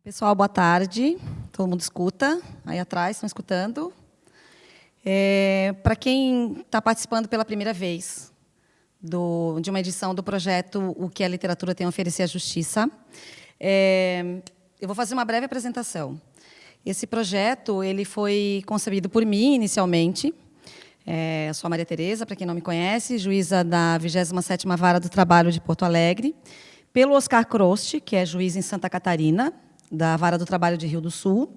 Pessoal, boa tarde. Todo mundo escuta? Aí atrás, estão escutando? Para quem está participando pela primeira vez de uma edição do projeto O que a Literatura tem a oferecer à Justiça, eu vou fazer uma breve apresentação. Esse projeto ele foi concebido por mim, inicialmente. Eu sou a Maria Tereza, para quem não me conhece, juíza da 27ª Vara do Trabalho de Porto Alegre, pelo Oscar Croste, que é juiz em Santa Catarina, da Vara do Trabalho de Rio do Sul,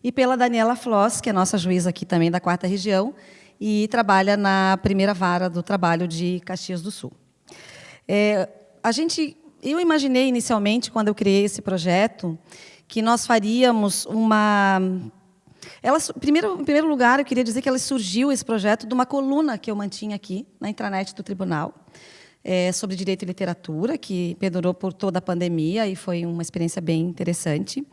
e pela Daniela Floss, que é nossa juíza aqui também da 4ª Região, e trabalha na 1ª Vara do Trabalho de Caxias do Sul. Eu imaginei inicialmente, quando eu criei esse projeto, que nós faríamos uma... em primeiro lugar, eu queria dizer que surgiu esse projeto de uma coluna que eu mantinha aqui, na intranet do Tribunal, sobre direito e literatura, que perdurou por toda a pandemia e foi uma experiência bem interessante.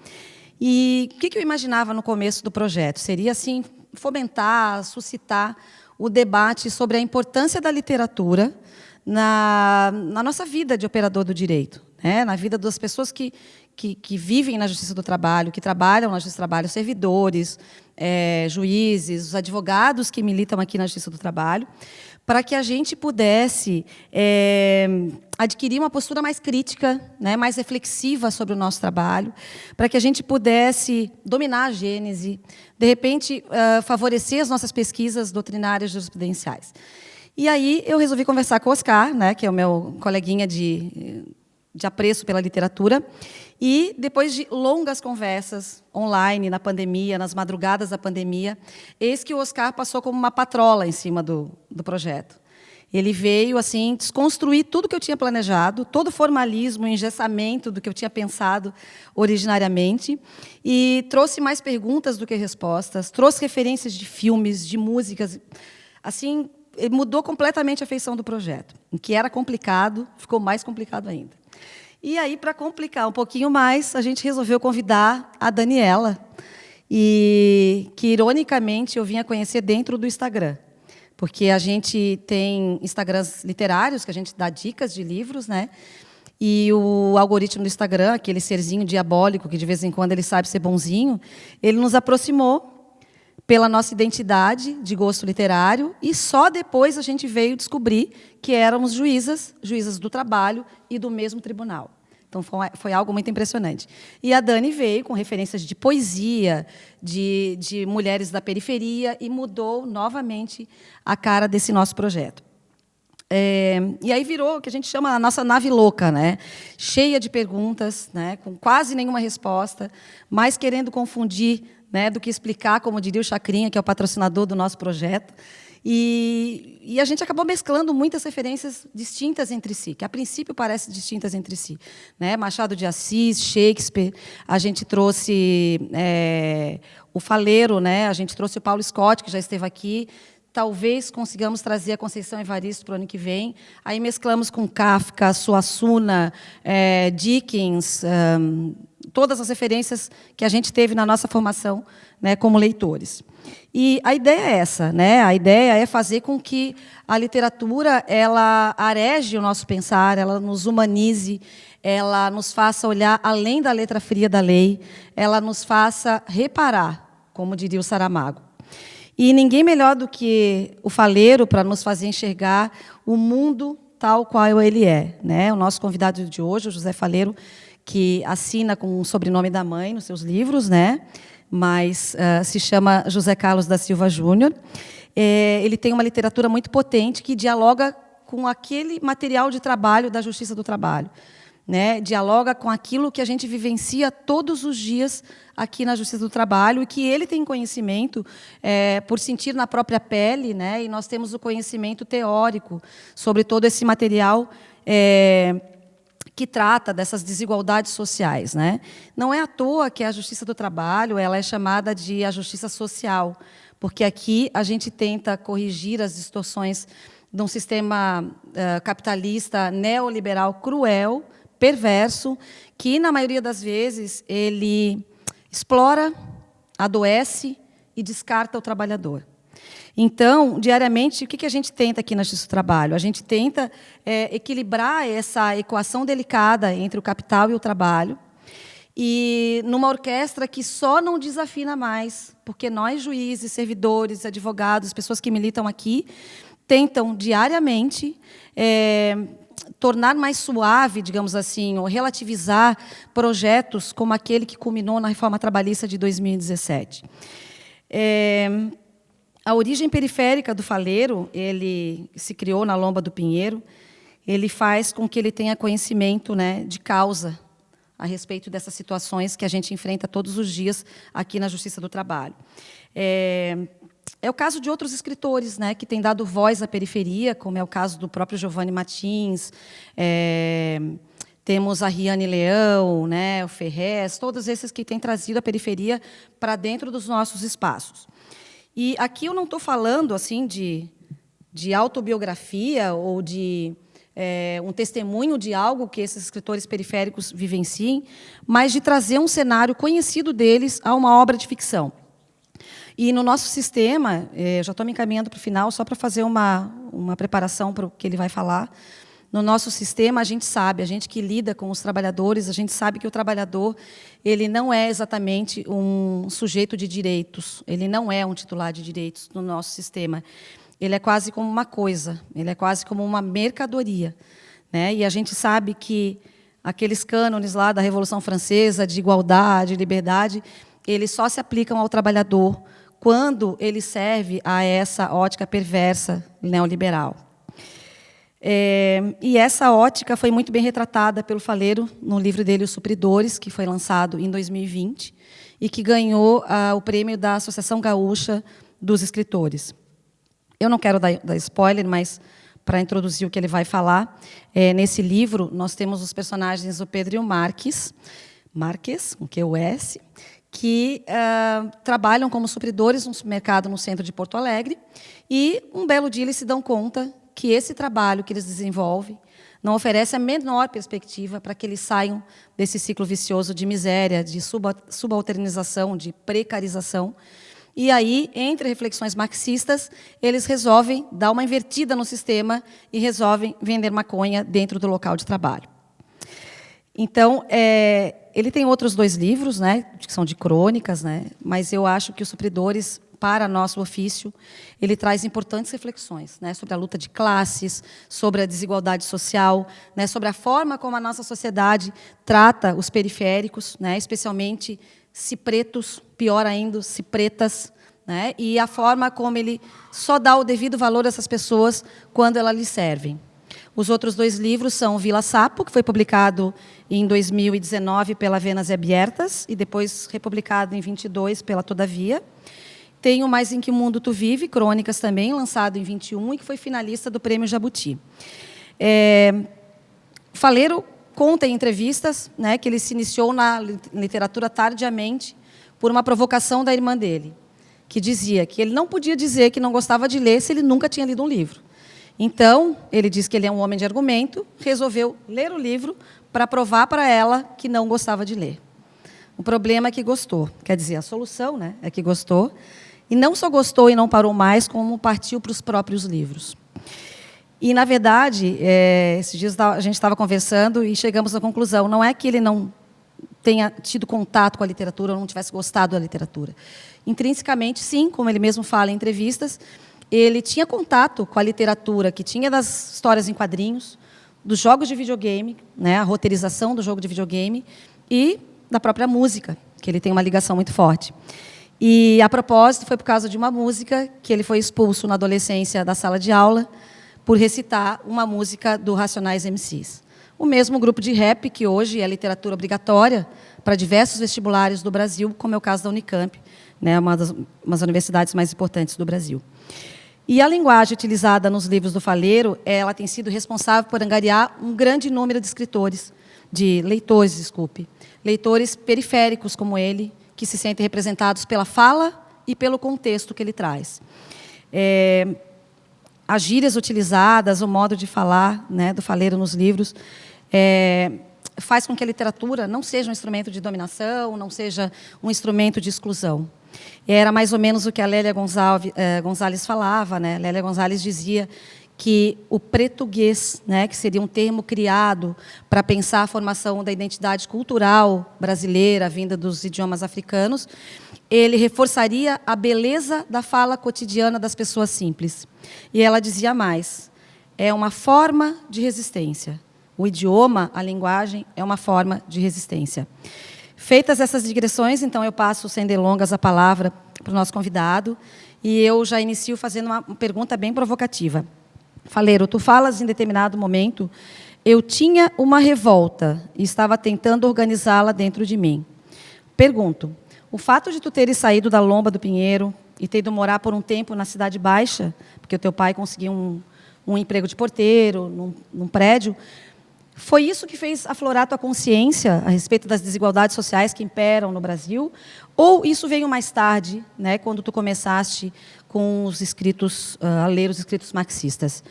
E o que eu imaginava no começo do projeto? Seria assim, fomentar, suscitar o debate sobre a importância da literatura na nossa vida de operador do direito, né? Na vida das pessoas que vivem na Justiça do Trabalho, que trabalham na Justiça do Trabalho, servidores, juízes, os advogados que militam aqui na Justiça do Trabalho, para que a gente pudesse adquirir uma postura mais crítica, né, mais reflexiva sobre o nosso trabalho, para que a gente pudesse dominar a gênese, de repente, favorecer as nossas pesquisas doutrinárias jurisprudenciais. E aí eu resolvi conversar com o Oscar, né, que é o meu coleguinha de apreço pela literatura, e, depois de longas conversas online, na pandemia, nas madrugadas da pandemia, eis que o Oscar passou como uma patrola em cima do projeto. Ele veio assim desconstruir tudo que eu tinha planejado, todo o formalismo, o engessamento do que eu tinha pensado originariamente, e trouxe mais perguntas do que respostas, trouxe referências de filmes, de músicas. Assim, ele mudou completamente a feição do projeto. O que era complicado, ficou mais complicado ainda. E aí, para complicar um pouquinho mais, a gente resolveu convidar a Daniela, que, ironicamente, eu vim a conhecer dentro do Instagram, porque a gente tem Instagrams literários, que a gente dá dicas de livros, né? E o algoritmo do Instagram, aquele serzinho diabólico, que de vez em quando ele sabe ser bonzinho, ele nos aproximou pela nossa identidade de gosto literário, e só depois a gente veio descobrir que éramos juízas do trabalho e do mesmo tribunal. Então, foi algo muito impressionante. E a Dani veio com referências de poesia, de mulheres da periferia, e mudou novamente a cara desse nosso projeto. E aí virou o que a gente chama a nossa nave louca, né? Cheia de perguntas, né? Com quase nenhuma resposta, mais querendo confundir, né, do que explicar, como diria o Chacrinha, que é o patrocinador do nosso projeto. E a gente acabou mesclando muitas referências distintas entre si, que a princípio parecem distintas entre si, né? Machado de Assis, Shakespeare, a gente trouxe o Faleiro, né? A gente trouxe o Paulo Scott, que já esteve aqui. Talvez consigamos trazer a Conceição Evaristo para o ano que vem. Aí mesclamos com Kafka, Suassuna, Dickens, todas as referências que a gente teve na nossa formação, né, como leitores. E a ideia é essa, né? A ideia é fazer com que a literatura ela areje o nosso pensar, ela nos humanize, ela nos faça olhar além da letra fria da lei, ela nos faça reparar, como diria o Saramago. E ninguém melhor do que o Faleiro para nos fazer enxergar o mundo tal qual ele é, né? O nosso convidado de hoje, o José Faleiro, que assina com o sobrenome da mãe nos seus livros, né? Mas se chama José Carlos da Silva Júnior. Ele tem uma literatura muito potente que dialoga com aquele material de trabalho da Justiça do Trabalho, né? Dialoga com aquilo que a gente vivencia todos os dias aqui na Justiça do Trabalho, e que ele tem conhecimento por sentir na própria pele, né? E nós temos o conhecimento teórico sobre todo esse material que trata dessas desigualdades sociais, né? Não é à toa que a Justiça do Trabalho ela é chamada de a justiça social, porque aqui a gente tenta corrigir as distorções de um sistema capitalista neoliberal cruel, perverso, que, na maioria das vezes, ele explora, adoece e descarta o trabalhador. Então, diariamente, o que a gente tenta aqui na Justiça do Trabalho? A gente tenta equilibrar essa equação delicada entre o capital e o trabalho, e numa orquestra que só não desafina mais, porque nós, juízes, servidores, advogados, pessoas que militam aqui, tentam diariamente tornar mais suave, digamos assim, ou relativizar projetos como aquele que culminou na reforma trabalhista de 2017. A origem periférica do faleiro, ele se criou na Lomba do Pinheiro, ele faz com que ele tenha conhecimento, né, de causa a respeito dessas situações que a gente enfrenta todos os dias aqui na Justiça do Trabalho. É o caso de outros escritores, né, que têm dado voz à periferia, como é o caso do próprio Giovanni Martins, temos a Riane Leão, né, o Ferrez, todos esses que têm trazido a periferia para dentro dos nossos espaços. E aqui eu não estou falando assim de autobiografia ou de um testemunho de algo que esses escritores periféricos vivenciem, mas de trazer um cenário conhecido deles a uma obra de ficção. E no nosso sistema, já estou me encaminhando para o final, só para fazer uma preparação para o que ele vai falar. No nosso sistema, a gente sabe, a gente que lida com os trabalhadores, a gente sabe que o trabalhador ele não é exatamente um sujeito de direitos, ele não é um titular de direitos no nosso sistema. Ele é quase como uma coisa, ele é quase como uma mercadoria, né? E a gente sabe que aqueles cânones lá da Revolução Francesa, de igualdade, de liberdade, eles só se aplicam ao trabalhador quando ele serve a essa ótica perversa neoliberal. E essa ótica foi muito bem retratada pelo Faleiro no livro dele, Os Supridores, que foi lançado em 2020 e que ganhou o prêmio da Associação Gaúcha dos Escritores. Eu não quero dar spoiler, mas para introduzir o que ele vai falar, nesse livro nós temos os personagens o Pedro e o Marques, com QS, que trabalham como supridores no mercado no centro de Porto Alegre, e um belo dia eles se dão conta que esse trabalho que eles desenvolvem não oferece a menor perspectiva para que eles saiam desse ciclo vicioso de miséria, de subalternização, de precarização. E aí, entre reflexões marxistas, eles resolvem dar uma invertida no sistema e resolvem vender maconha dentro do local de trabalho. Então, ele tem outros 2 livros, né, que são de crônicas, né, mas eu acho que Os Supridores, para nosso ofício, ele traz importantes reflexões, né, sobre a luta de classes, sobre a desigualdade social, né, sobre a forma como a nossa sociedade trata os periféricos, né, especialmente se pretos, pior ainda, se pretas, né, e a forma como ele só dá o devido valor a essas pessoas quando elas lhe servem. Os outros 2 livros são Vila Sapo, que foi publicado em 2019 pela Venas e Abiertas, e depois republicado em 22 pela Todavia. Tem o Mais em Que Mundo Tu Vive, crônicas também, lançado em 21 e que foi finalista do Prêmio Jabuti. Faleiro conta em entrevistas, né, que ele se iniciou na literatura tardiamente por uma provocação da irmã dele, que dizia que ele não podia dizer que não gostava de ler se ele nunca tinha lido um livro. Então, ele diz que ele é um homem de argumento, resolveu ler o livro para provar para ela que não gostava de ler. O problema é que gostou, quer dizer, a solução, né, é que gostou, e não só gostou e não parou mais, como partiu para os próprios livros. E, na verdade, esses dias a gente estava conversando e chegamos à conclusão, não é que ele não tenha tido contato com a literatura ou não tivesse gostado da literatura. Intrinsecamente, sim, como ele mesmo fala em entrevistas, ele tinha contato com a literatura que tinha das histórias em quadrinhos, dos jogos de videogame, né, a roteirização do jogo de videogame, e da própria música, que ele tem uma ligação muito forte. E, a propósito, foi por causa de uma música que ele foi expulso na adolescência da sala de aula por recitar uma música do Racionais MCs. O mesmo grupo de rap que hoje é literatura obrigatória para diversos vestibulares do Brasil, como é o caso da Unicamp, né, uma das universidades mais importantes do Brasil. E a linguagem utilizada nos livros do Faleiro, ela tem sido responsável por angariar um grande número de leitores periféricos como ele, que se sentem representados pela fala e pelo contexto que ele traz. As gírias utilizadas, o modo de falar, né, do Faleiro nos livros, faz com que a literatura não seja um instrumento de dominação, não seja um instrumento de exclusão. Era mais ou menos o que a Lélia Gonzalez falava, né? Lélia Gonzalez dizia que o português, né, que seria um termo criado para pensar a formação da identidade cultural brasileira, vinda dos idiomas africanos, ele reforçaria a beleza da fala cotidiana das pessoas simples. E ela dizia mais, é uma forma de resistência. O idioma, a linguagem, é uma forma de resistência. Feitas essas digressões, então, eu passo, sem delongas, a palavra para o nosso convidado, e eu já inicio fazendo uma pergunta bem provocativa. Faleiro, tu falas em determinado momento, eu tinha uma revolta e estava tentando organizá-la dentro de mim. Pergunto, o fato de tu teres saído da Lomba do Pinheiro e ter ido morar por um tempo na Cidade Baixa, porque o teu pai conseguiu um emprego de porteiro num prédio, foi isso que fez aflorar tua consciência a respeito das desigualdades sociais que imperam no Brasil? Ou isso veio mais tarde, né, quando tu começaste com os escritos, a ler os escritos marxistas?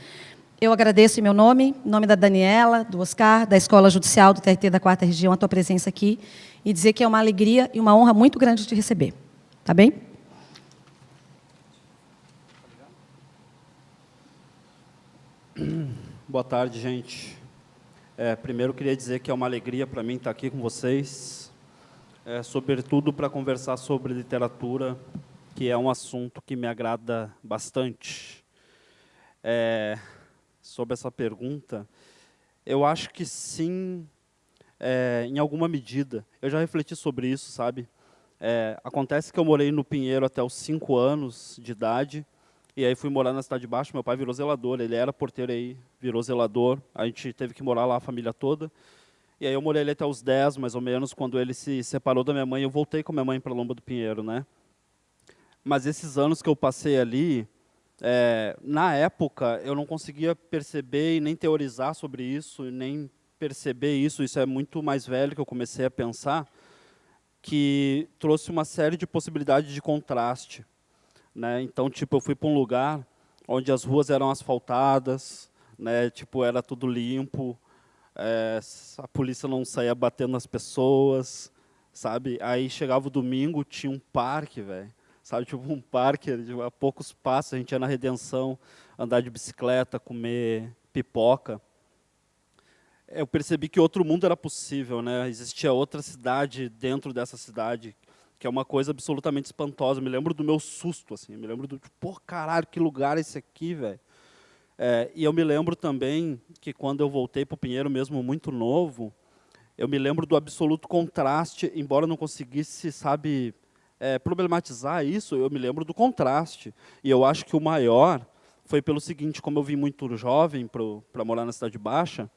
Eu agradeço em meu nome, em nome da Daniela, do Oscar, da Escola Judicial do TRT da 4ª Região, a tua presença aqui, e dizer que é uma alegria e uma honra muito grande te receber. Tá bem? Boa tarde, gente. Primeiro, queria dizer que é uma alegria para mim estar aqui com vocês, sobretudo para conversar sobre literatura, que é um assunto que me agrada bastante. Sobre essa pergunta, eu acho que sim, em alguma medida. Eu já refleti sobre isso, sabe? Acontece que eu morei no Pinheiro até os 5 anos de idade, e aí fui morar na Cidade Baixa. Meu pai virou zelador, ele era porteiro aí, virou zelador. A gente teve que morar lá, a família toda. E aí eu morei ali até os 10, mais ou menos, quando ele se separou da minha mãe. Eu voltei com a minha mãe para Lomba do Pinheiro, né? Mas esses anos que eu passei ali, na época, eu não conseguia perceber e nem teorizar sobre isso, e nem perceber isso. Isso é muito mais velho que eu comecei a pensar, que trouxe uma série de possibilidades de contraste. Né? Então, tipo, eu fui para um lugar onde as ruas eram asfaltadas, né? Tipo, era tudo limpo, a polícia não saía batendo nas pessoas, sabe? Aí chegava o domingo, tinha um parque, velho, sabe? Tipo, um parque a poucos passos, a gente ia na Redenção, andar de bicicleta, comer pipoca. Eu percebi que outro mundo era possível, né? Existia outra cidade dentro dessa cidade, que é uma coisa absolutamente espantosa. Eu me lembro do meu susto, assim, me lembro do, tipo, pô, caralho, que lugar é esse aqui, velho? E eu me lembro também que quando eu voltei para o Pinheiro, mesmo muito novo, eu me lembro do absoluto contraste, embora eu não conseguisse, sabe, problematizar isso, eu me lembro do contraste. E eu acho que o maior foi pelo seguinte: como eu vim muito jovem para morar na Cidade Baixa,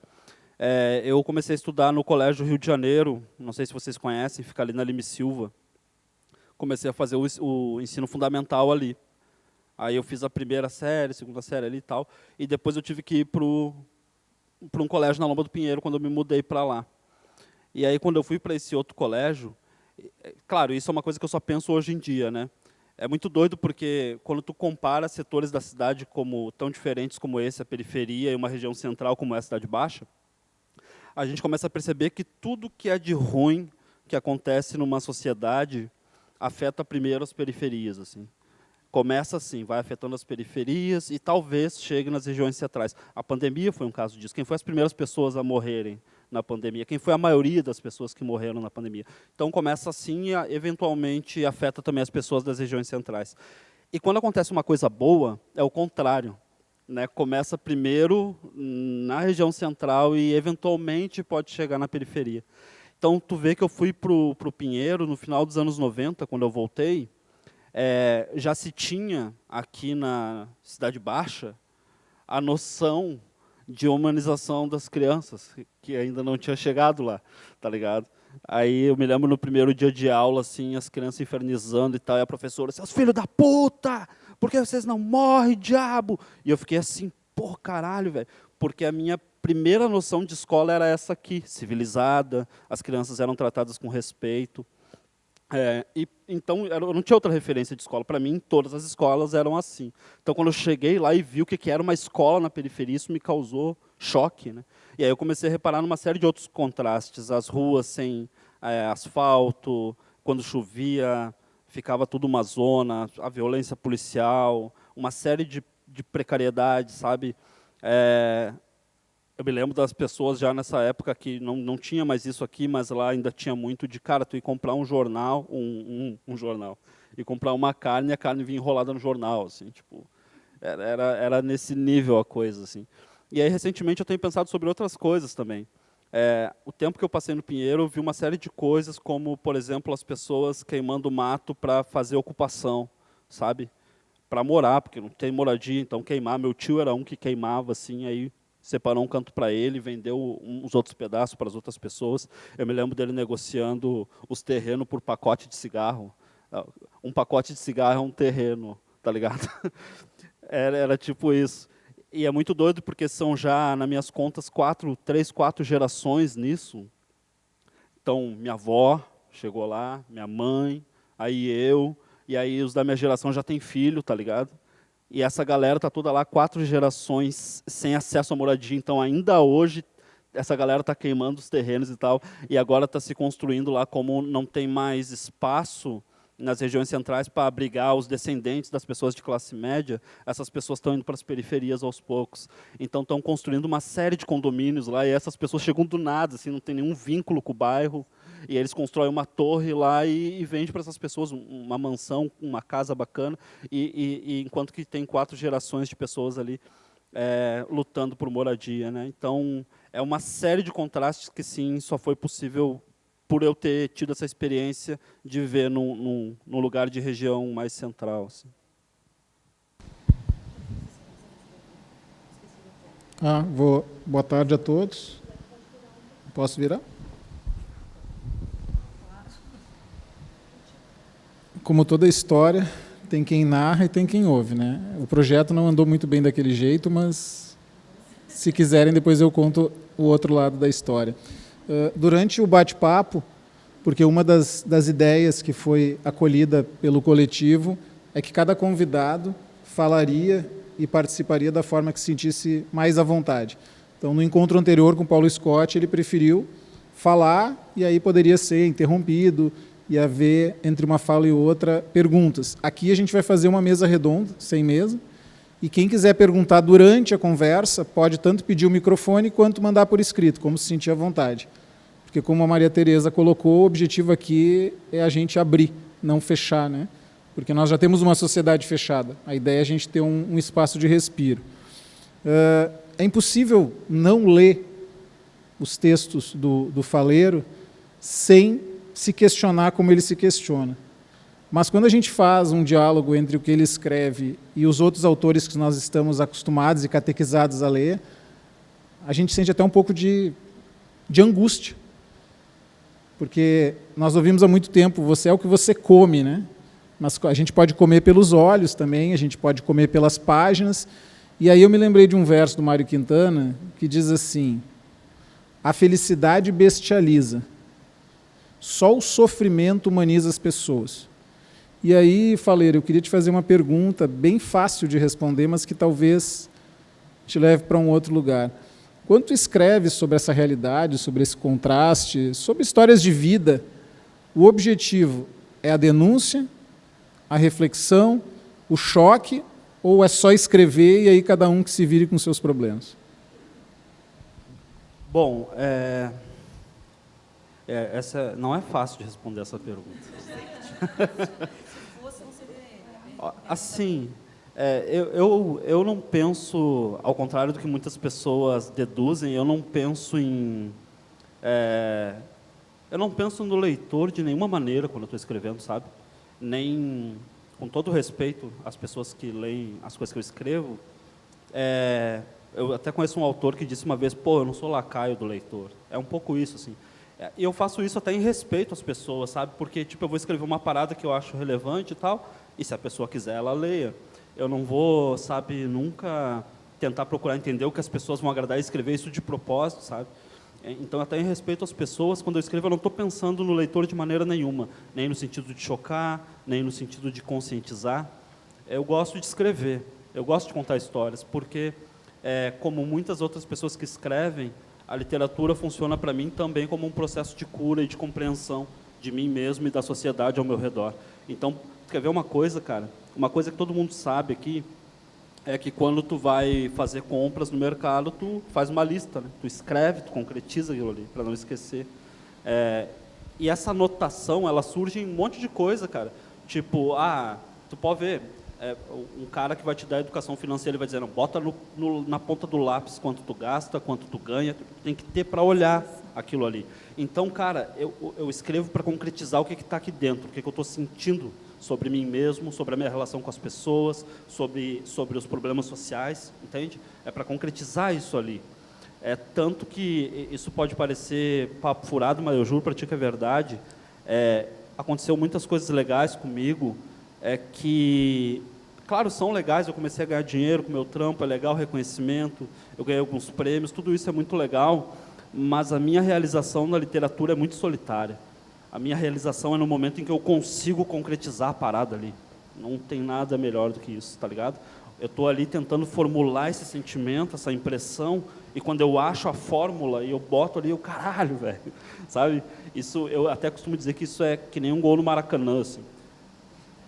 eu comecei a estudar no Colégio Rio de Janeiro, não sei se vocês conhecem, fica ali na Lime Silva. Comecei a fazer o ensino fundamental ali. Aí eu fiz a primeira série, segunda série ali e tal, e depois eu tive que ir para um colégio na Lomba do Pinheiro, quando eu me mudei para lá. E aí, quando eu fui para esse outro colégio, claro, isso é uma coisa que eu só penso hoje em dia, né? É muito doido, porque quando tu compara setores da cidade como tão diferentes como esse, a periferia, e uma região central como é a Cidade Baixa, a gente começa a perceber que tudo que é de ruim que acontece numa sociedade afeta primeiro as periferias, assim. Começa assim, vai afetando as periferias e talvez chegue nas regiões centrais. A pandemia foi um caso disso. Quem foi as primeiras pessoas a morrerem na pandemia? Quem foi a maioria das pessoas que morreram na pandemia? Então começa assim e eventualmente afeta também as pessoas das regiões centrais. E quando acontece uma coisa boa, é o contrário. Né? Começa primeiro na região central e eventualmente pode chegar na periferia. Então tu vê que eu fui para o Pinheiro no final dos anos 90, quando eu voltei. Já se tinha aqui na Cidade Baixa a noção de humanização das crianças, que ainda não tinha chegado lá, tá ligado? Aí eu me lembro no primeiro dia de aula, assim, as crianças infernizando e tal, e a professora, seus filhos da puta, por que vocês não morrem, diabo? E eu fiquei assim, pô, caralho, velho, porque a minha primeira noção de escola era essa aqui, civilizada, as crianças eram tratadas com respeito. Então, eu não tinha outra referência de escola. Para mim, todas as escolas eram assim. Então, quando eu cheguei lá e vi o que era uma escola na periferia, isso me causou choque. Né? E aí eu comecei a reparar numa série de outros contrastes. As ruas sem asfalto, quando chovia, ficava tudo uma zona, a violência policial, uma série de precariedades, sabe? Eu me lembro das pessoas já nessa época que não tinha mais isso aqui, mas lá ainda tinha muito de, cara, tu ir comprar um jornal, um jornal, e comprar uma carne, e a carne vinha enrolada no jornal, assim, tipo, era nesse nível a coisa, assim. E aí, recentemente, eu tenho pensado sobre outras coisas também. O tempo que eu passei no Pinheiro, eu vi uma série de coisas, como, por exemplo, as pessoas queimando mato para fazer ocupação, sabe? Para morar, porque não tem moradia, então queimar. Meu tio era um que queimava, assim, aí separou um canto para ele, vendeu os outros pedaços para as outras pessoas. Eu me lembro dele negociando os terrenos por pacote de cigarro. Um pacote de cigarro é um terreno, tá ligado? Era tipo isso. E é muito doido, porque são já, nas minhas contas, 3, 4 gerações nisso. Então, minha avó chegou lá, minha mãe, aí eu, e aí os da minha geração já tem filho, tá ligado? E essa galera tá toda lá, 4 gerações sem acesso à moradia. Então, ainda hoje, essa galera está queimando os terrenos e tal, e agora está se construindo lá, como não tem mais espaço nas regiões centrais para abrigar os descendentes das pessoas de classe média, essas pessoas estão indo para as periferias aos poucos. Então, estão construindo uma série de condomínios lá, e essas pessoas chegam do nada, assim, não tem nenhum vínculo com o bairro, e eles constroem uma torre lá e vendem para essas pessoas uma mansão, uma casa bacana, e enquanto que tem 4 gerações de pessoas ali lutando por moradia, né? Então, é uma série de contrastes que, sim, só foi possível por eu ter tido essa experiência de viver num lugar de região mais central. Assim. Boa tarde a todos. Posso virar? Como toda história, tem quem narra e tem quem ouve, né? O projeto não andou muito bem daquele jeito, mas se quiserem, depois eu conto o outro lado da história. Durante o bate-papo, porque uma das ideias que foi acolhida pelo coletivo é que cada convidado falaria e participaria da forma que se sentisse mais à vontade. Então, no encontro anterior com o Paulo Scott, ele preferiu falar e aí poderia ser interrompido e haver, entre uma fala e outra, perguntas. Aqui a gente vai fazer uma mesa redonda, sem mesa, e quem quiser perguntar durante a conversa pode tanto pedir o microfone quanto mandar por escrito, como se sentir à vontade. Porque, como a Maria Tereza colocou, o objetivo aqui é a gente abrir, não fechar, né? Porque nós já temos uma sociedade fechada. A ideia é a gente ter um espaço de respiro. É impossível não ler os textos do Faleiro sem se questionar como ele se questiona. Mas quando a gente faz um diálogo entre o que ele escreve e os outros autores que nós estamos acostumados e catequizados a ler, a gente sente até um pouco de angústia. Porque nós ouvimos há muito tempo, você é o que você come, né? Mas a gente pode comer pelos olhos também, a gente pode comer pelas páginas. E aí eu me lembrei de um verso do Mário Quintana que diz assim: a felicidade bestializa, só o sofrimento humaniza as pessoas. E aí, Faleiro, eu queria te fazer uma pergunta bem fácil de responder, mas que talvez te leve para um outro lugar. Quando tu escreves sobre essa realidade, sobre esse contraste, sobre histórias de vida, o objetivo é a denúncia, a reflexão, o choque, ou é só escrever e aí cada um que se vire com seus problemas? Bom, essa não é fácil de responder essa pergunta. Assim, eu não penso, ao contrário do que muitas pessoas deduzem, eu não penso no leitor de nenhuma maneira quando eu estou escrevendo, sabe? Nem, com todo respeito às pessoas que leem as coisas que eu escrevo, eu até conheço um autor que disse uma vez, pô, eu não sou lacaio do leitor. É um pouco isso, assim. E eu faço isso até em respeito às pessoas, sabe? Porque, tipo, eu vou escrever uma parada que eu acho relevante e tal, e se a pessoa quiser, ela leia. Eu não vou, sabe, nunca tentar procurar entender o que as pessoas vão agradar e escrever isso de propósito, sabe? Então, até em respeito às pessoas, quando eu escrevo, eu não estou pensando no leitor de maneira nenhuma, nem no sentido de chocar, nem no sentido de conscientizar. Eu gosto de escrever, eu gosto de contar histórias, porque, como muitas outras pessoas que escrevem, a literatura funciona para mim também como um processo de cura e de compreensão de mim mesmo e da sociedade ao meu redor. Então, quer ver uma coisa, cara? Uma coisa que todo mundo sabe aqui, é que quando tu vai fazer compras no mercado, tu faz uma lista, né? Tu escreve, tu concretiza aquilo ali, para não esquecer. E essa anotação, ela surge em um monte de coisa, cara. Tipo, tu pode ver, um cara que vai te dar educação financeira, ele vai dizer, não, bota na ponta do lápis quanto tu gasta, quanto tu ganha, tu tem que ter para olhar aquilo ali. Então, cara, eu escrevo para concretizar o que está aqui dentro, o que eu estou sentindo sobre mim mesmo, sobre a minha relação com as pessoas, sobre os problemas sociais, entende? É para concretizar isso ali. Tanto que isso pode parecer papo furado, mas eu juro para ti que é verdade. Aconteceu muitas coisas legais comigo, que, claro, são legais. Eu comecei a ganhar dinheiro com o meu trampo, é legal o reconhecimento, eu ganhei alguns prêmios, tudo isso é muito legal, mas a minha realização na literatura é muito solitária. A minha realização é no momento em que eu consigo concretizar a parada ali. Não tem nada melhor do que isso, tá ligado? Eu estou ali tentando formular esse sentimento, essa impressão, e quando eu acho a fórmula e eu boto ali, caralho, velho, sabe? Isso, eu até costumo dizer que isso é que nem um gol no Maracanã, assim.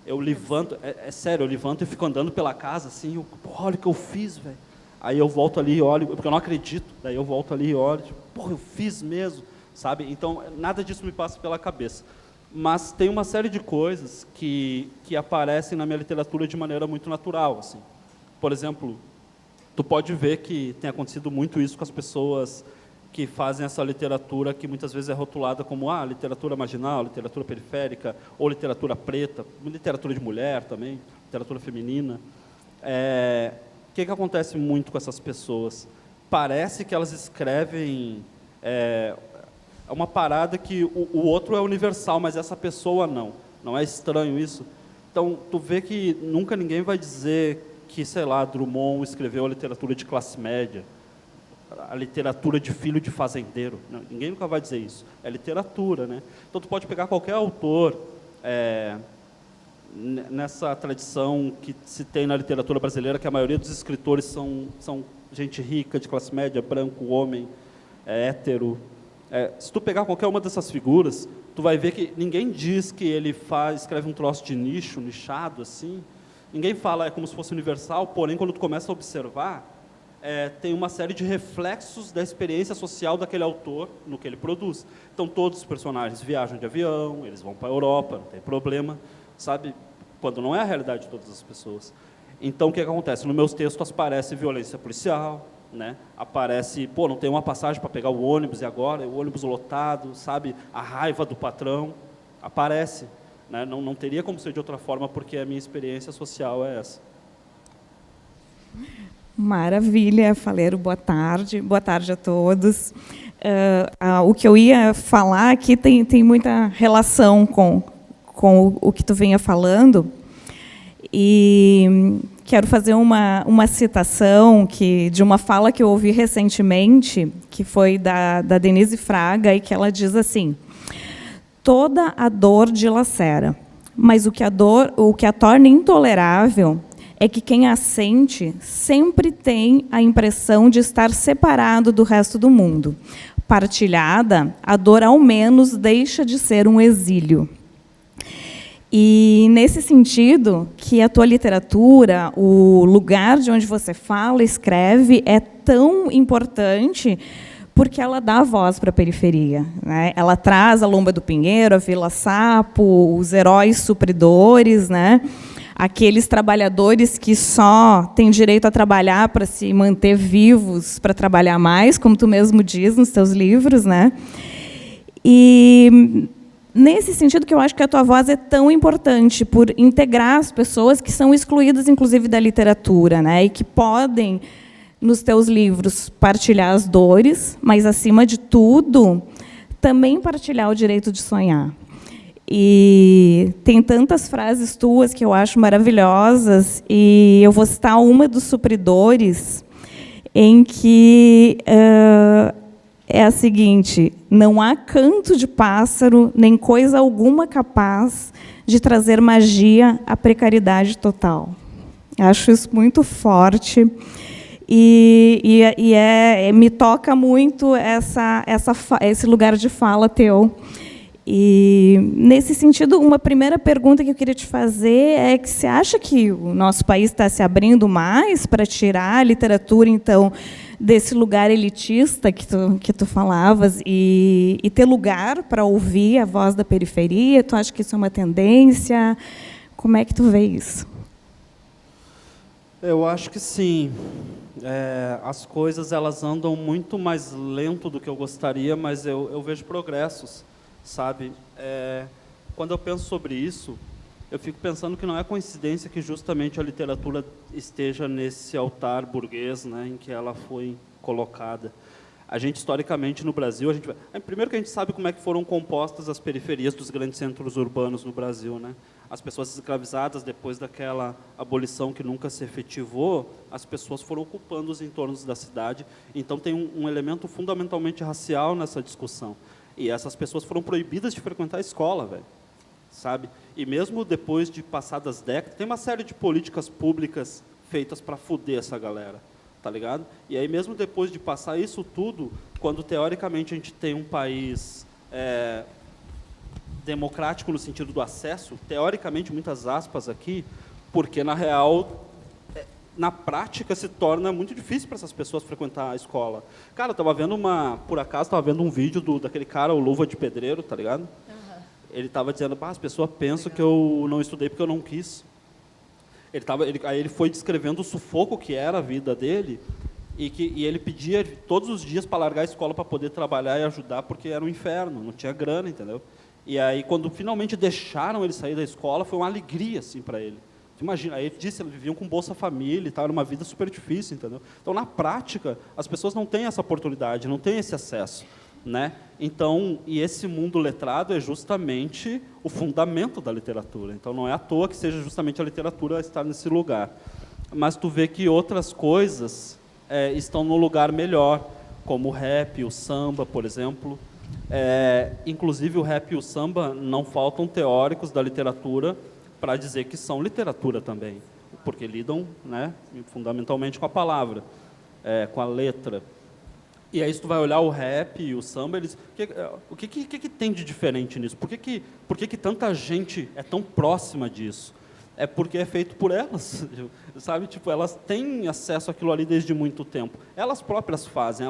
Eu levanto, sério, eu levanto e fico andando pela casa, assim, olha o que eu fiz, velho. Aí eu volto ali e olho, porque eu não acredito, daí eu volto ali e olho, tipo, porra, eu fiz mesmo, sabe? Então, nada disso me passa pela cabeça. Mas tem uma série de coisas que aparecem na minha literatura de maneira muito natural, assim. Por exemplo, tu pode ver que tem acontecido muito isso com as pessoas que fazem essa literatura que muitas vezes é rotulada como literatura marginal, literatura periférica, ou literatura preta, literatura de mulher também, literatura feminina. O que acontece muito com essas pessoas? Parece que elas escrevem... É uma parada que o outro é universal, mas essa pessoa não. Não é estranho isso? Então, tu vê que nunca ninguém vai dizer que, sei lá, Drummond escreveu a literatura de classe média, a literatura de filho de fazendeiro. Não, ninguém nunca vai dizer isso. É literatura, né? Então, tu pode pegar qualquer autor nessa tradição que se tem na literatura brasileira, que a maioria dos escritores são gente rica, de classe média, branco, homem, hétero. Se tu pegar qualquer uma dessas figuras, tu vai ver que ninguém diz que ele escreve um troço de nicho, nichado, assim. Ninguém fala como se fosse universal, porém, quando tu começa a observar, tem uma série de reflexos da experiência social daquele autor no que ele produz. Então, todos os personagens viajam de avião, eles vão para a Europa, não tem problema, sabe? Quando não é a realidade de todas as pessoas. Então, o que acontece? Nos meus textos aparece violência policial, né? Aparece, não tem uma passagem para pegar o ônibus, e agora o ônibus lotado, sabe? A raiva do patrão aparece, né? Não teria como ser de outra forma, porque a minha experiência social é essa. Maravilha, Faleiro, boa tarde a todos. O que eu ia falar aqui tem muita relação com o que tu vinha falando, e quero fazer uma citação de uma fala que eu ouvi recentemente, que foi da Denise Fraga, e que ela diz assim: toda a dor dilacera, mas o que a torna intolerável é que quem a sente sempre tem a impressão de estar separado do resto do mundo. Partilhada, a dor ao menos deixa de ser um exílio. E, nesse sentido, que a tua literatura, o lugar de onde você fala, escreve, é tão importante porque ela dá voz para a periferia, né? Ela traz a Lomba do Pinheiro, a Vila Sapo, os heróis supridores, né? Aqueles trabalhadores que só têm direito a trabalhar para se manter vivos, para trabalhar mais, como tu mesmo diz nos teus livros, né? E nesse sentido que eu acho que a tua voz é tão importante, por integrar as pessoas que são excluídas, inclusive, da literatura, né? E que podem, nos teus livros, partilhar as dores, mas, acima de tudo, também partilhar o direito de sonhar. E tem tantas frases tuas que eu acho maravilhosas, e eu vou citar uma dos supridores, em que é a seguinte: não há canto de pássaro, nem coisa alguma capaz de trazer magia à precariedade total. Acho isso muito forte, e me toca muito esse lugar de fala teu. E, nesse sentido, uma primeira pergunta que eu queria te fazer é que você acha que o nosso país está se abrindo mais para tirar a literatura, então, desse lugar elitista que tu falavas e ter lugar para ouvir a voz da periferia? Tu acha que isso é uma tendência? Como é que tu vê isso? Eu acho que sim. As coisas elas andam muito mais lento do que eu gostaria, mas eu vejo progressos, sabe? Quando eu penso sobre isso, eu fico pensando que não é coincidência que justamente a literatura esteja nesse altar burguês, né, em que ela foi colocada. A gente, historicamente, no Brasil, primeiro que a gente sabe como é que foram compostas as periferias dos grandes centros urbanos no Brasil, né? As pessoas escravizadas, depois daquela abolição que nunca se efetivou, as pessoas foram ocupando os entornos da cidade. Então, tem um elemento fundamentalmente racial nessa discussão. E essas pessoas foram proibidas de frequentar a escola, velho, sabe? E mesmo depois de passadas décadas, tem uma série de políticas públicas feitas para foder essa galera, tá ligado? E aí, mesmo depois de passar isso tudo, quando, teoricamente, a gente tem um país democrático no sentido do acesso, teoricamente, muitas aspas aqui, porque, na real, na prática, se torna muito difícil para essas pessoas frequentar a escola. Cara, eu estava vendo por acaso, estava vendo um vídeo daquele cara, o Luva de Pedreiro, tá ligado? Uhum. Ele estava dizendo, as pessoas pensam que eu não estudei porque eu não quis. Aí ele foi descrevendo o sufoco que era a vida dele, e ele pedia todos os dias para largar a escola para poder trabalhar e ajudar, porque era um inferno, não tinha grana, entendeu? E aí, quando finalmente deixaram ele sair da escola, foi uma alegria assim, para ele. Imagina, aí ele disse, eles viviam com Bolsa Família e tal, era uma vida super difícil, entendeu? Então, na prática, as pessoas não têm essa oportunidade, não têm esse acesso, né? Então, e esse mundo letrado é justamente o fundamento da literatura. Então, não é à toa que seja justamente a literatura estar nesse lugar. Mas tu vê que outras coisas estão num lugar melhor, como o rap, o samba, por exemplo. Inclusive, o rap e o samba não faltam teóricos da literatura para dizer que são literatura também, porque lidam, né, fundamentalmente com a palavra, com a letra. E aí, se tu vai olhar o rap e o samba, o que tem de diferente nisso? Por que tanta gente é tão próxima disso? É porque é feito por elas, sabe? Tipo, elas têm acesso àquilo ali desde muito tempo. Elas próprias fazem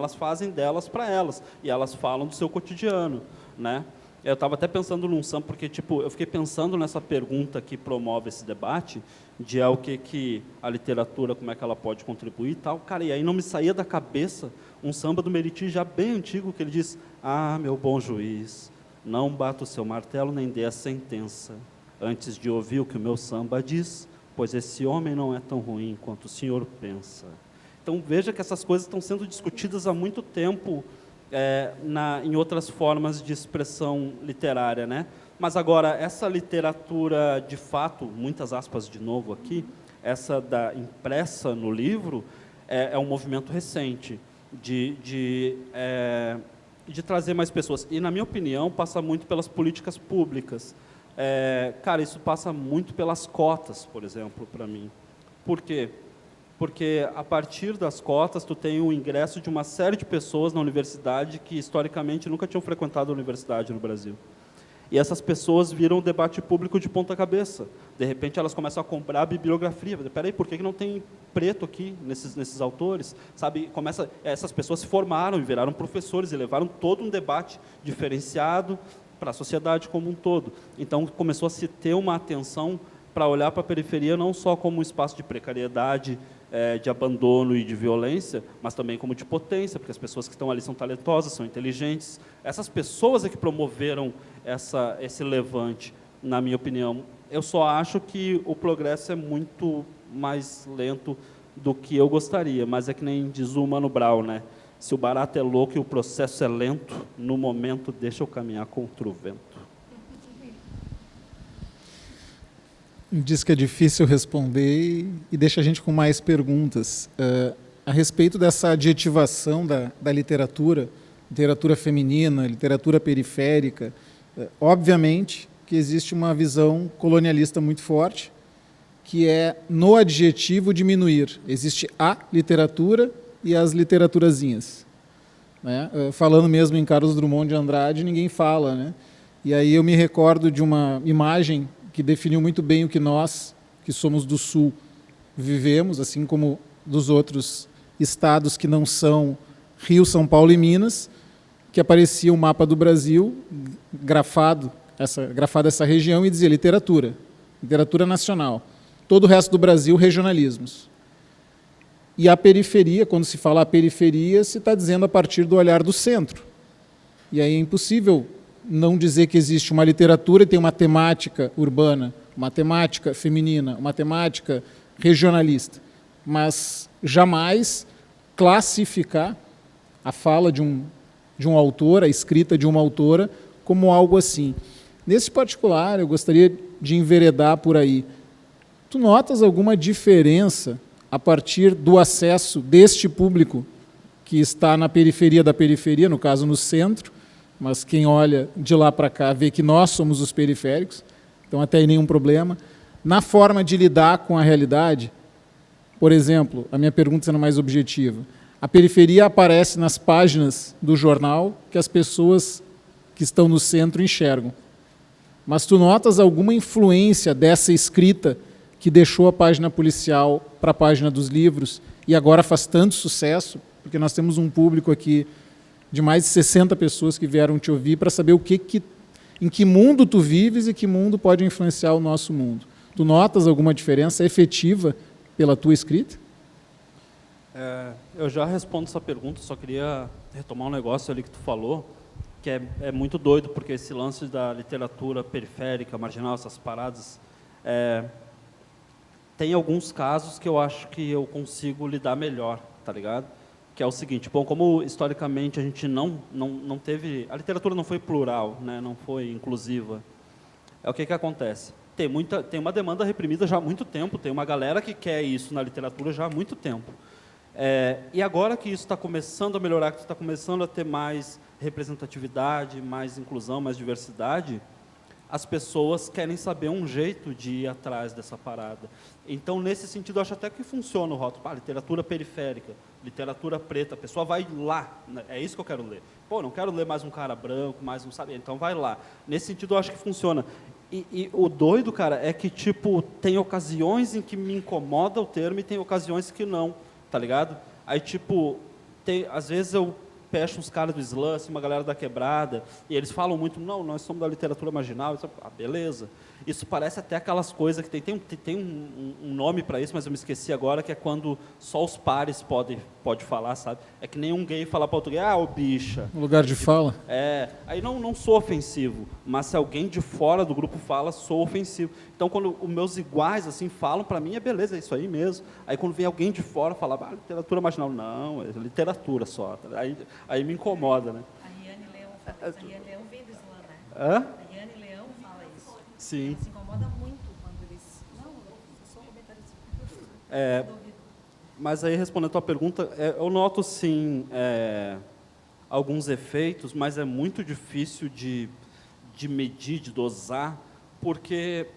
delas para elas, e elas falam do seu cotidiano, né? Eu estava até pensando num samba, porque tipo, eu fiquei pensando nessa pergunta que promove esse debate, de o que a literatura, como é que ela pode contribuir e tal. Cara, e aí não me saía da cabeça um samba do Meriti já bem antigo, que ele diz: ah, meu bom juiz, não bata o seu martelo nem dê a sentença, antes de ouvir o que o meu samba diz, pois esse homem não é tão ruim quanto o senhor pensa. Então, veja que essas coisas estão sendo discutidas há muito tempo, em outras formas de expressão literária, né? Mas agora, essa literatura, de fato, muitas aspas de novo aqui, essa impressa no livro, é um movimento recente de trazer mais pessoas. E, na minha opinião, passa muito pelas políticas públicas. Cara, isso passa muito pelas cotas, por exemplo, para mim. Por quê? Porque, a partir das cotas, tu tem o ingresso de uma série de pessoas na universidade que, historicamente, nunca tinham frequentado a universidade no Brasil. E essas pessoas viram o debate público de ponta cabeça. De repente, elas começam a comprar a bibliografia. Espera aí, por que não tem preto aqui nesses autores? Sabe, essas pessoas se formaram e viraram professores e levaram todo um debate diferenciado para a sociedade como um todo. Então, começou a se ter uma atenção para olhar para a periferia não só como um espaço de precariedade, de abandono e de violência, mas também como de potência, porque as pessoas que estão ali são talentosas, são inteligentes. Essas pessoas é que promoveram esse levante, na minha opinião. Eu só acho que o progresso é muito mais lento do que eu gostaria, mas é que nem diz o Mano Brown, né? Se o barato é louco e o processo é lento, no momento deixa eu caminhar contra o vento. Diz que é difícil responder e deixa a gente com mais perguntas. A respeito dessa adjetivação da literatura feminina, literatura periférica, obviamente que existe uma visão colonialista muito forte, que é no adjetivo diminuir. Existe a literatura e as literaturazinhas. Né? Falando mesmo em Carlos Drummond de Andrade, ninguém fala, né? E aí eu me recordo de uma imagem que definiu muito bem o que nós, que somos do Sul, vivemos, assim como dos outros estados que não são Rio, São Paulo e Minas, que aparecia um mapa do Brasil, grafado essa região, e dizia literatura nacional. Todo o resto do Brasil, regionalismos. E a periferia, quando se fala a periferia, se está dizendo a partir do olhar do centro. E aí é impossível não dizer que existe uma literatura e tem uma temática urbana, uma temática feminina, uma temática regionalista, mas jamais classificar a fala de um autor, a escrita de uma autora, como algo assim. Nesse particular, eu gostaria de enveredar por aí. Tu notas alguma diferença a partir do acesso deste público que está na periferia da periferia, no caso no centro, mas quem olha de lá para cá vê que nós somos os periféricos, então até aí nenhum problema. Na forma de lidar com a realidade, por exemplo, a minha pergunta sendo mais objetiva, a periferia aparece nas páginas do jornal que as pessoas que estão no centro enxergam. Mas tu notas alguma influência dessa escrita que deixou a página policial para a página dos livros e agora faz tanto sucesso, porque nós temos um público aqui de mais de 60 pessoas que vieram te ouvir para saber em que mundo tu vives e que mundo pode influenciar o nosso mundo. Tu notas alguma diferença efetiva pela tua escrita? Eu já respondo essa pergunta, só queria retomar um negócio ali que tu falou, que é muito doido, porque esse lance da literatura periférica, marginal, essas paradas, tem alguns casos que eu acho que eu consigo lidar melhor, tá ligado? Que é o seguinte, bom, como historicamente a gente não teve, a literatura não foi plural, né, não foi inclusiva, o que acontece? Tem uma demanda reprimida já há muito tempo, tem uma galera que quer isso na literatura já há muito tempo. E agora que isso está começando a melhorar, que está começando a ter mais representatividade, mais inclusão, mais diversidade, as pessoas querem saber um jeito de ir atrás dessa parada. Então, nesse sentido, eu acho até que funciona o rótulo. Literatura periférica, literatura preta, a pessoa vai lá, né? É isso que eu quero ler. Pô, não quero ler mais um cara branco, mais um, sabe? Então, vai lá. Nesse sentido, eu acho que funciona. E o doido, cara, é que, tipo, tem ocasiões em que me incomoda o termo e tem ocasiões que não, tá ligado? Aí, tipo, às vezes eu fecho uns caras do slam, assim, uma galera da quebrada, e eles falam muito, não, nós somos da literatura marginal, beleza. Isso parece até aquelas coisas que tem um nome para isso, mas eu me esqueci agora, que é quando só os pares pode falar, sabe? É que nenhum gay fala para outro gay, ô bicha. No lugar de fala? Aí não sou ofensivo, mas se alguém de fora do grupo fala, sou ofensivo. Então, quando os meus iguais assim falam, para mim é beleza, é isso aí mesmo. Aí, quando vem alguém de fora falar, literatura marginal, não, é literatura só. Aí me incomoda, né? A Riane Leão vem do slam, né? Hã? A Riane Leão fala isso. Sim. Ela se incomoda muito quando eles... Não, eu sou comentarista. Mas aí, respondendo a tua pergunta, eu noto, sim, alguns efeitos, mas é muito difícil de medir, de dosar, porque,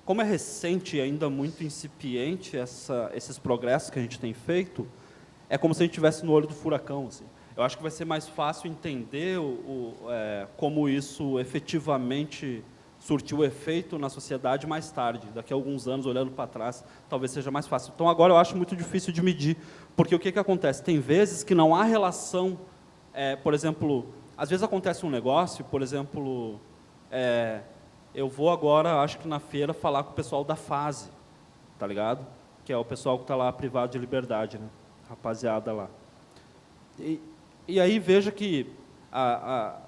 como é recente e ainda muito incipiente esses progressos que a gente tem feito, é como se a gente estivesse no olho do furacão, assim. Eu acho que vai ser mais fácil entender como isso efetivamente surtiu efeito na sociedade mais tarde, daqui a alguns anos, olhando para trás, talvez seja mais fácil. Então, agora eu acho muito difícil de medir, porque o que acontece? Tem vezes que não há relação, por exemplo, às vezes acontece um negócio, por exemplo, eu vou agora, acho que na feira, falar com o pessoal da Fase, tá ligado? Que é o pessoal que está lá privado de liberdade, né? Rapaziada lá. E aí veja que a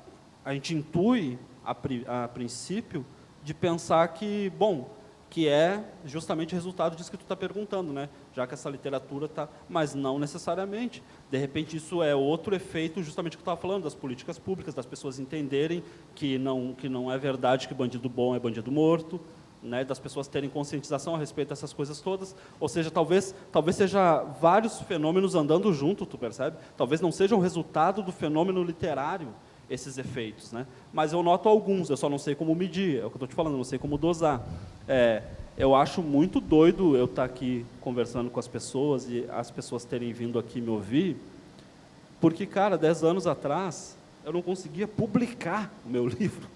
gente intui, a princípio, de pensar que, bom, que é justamente resultado disso que tu está perguntando, né? Já que essa literatura está... Mas não necessariamente. De repente, isso é outro efeito, justamente, que eu estava falando, das políticas públicas, das pessoas entenderem que não é verdade que bandido bom é bandido morto, né? Das pessoas terem conscientização a respeito dessas coisas todas. Ou seja, talvez seja vários fenômenos andando junto, tu percebe? Talvez não seja um resultado do fenômeno literário, esses efeitos, né? Mas eu noto alguns, eu só não sei como medir, é o que eu estou te falando, eu não sei como dosar. Eu acho muito doido eu estar aqui conversando com as pessoas e as pessoas terem vindo aqui me ouvir, porque, cara, 10 anos atrás, eu não conseguia publicar o meu livro,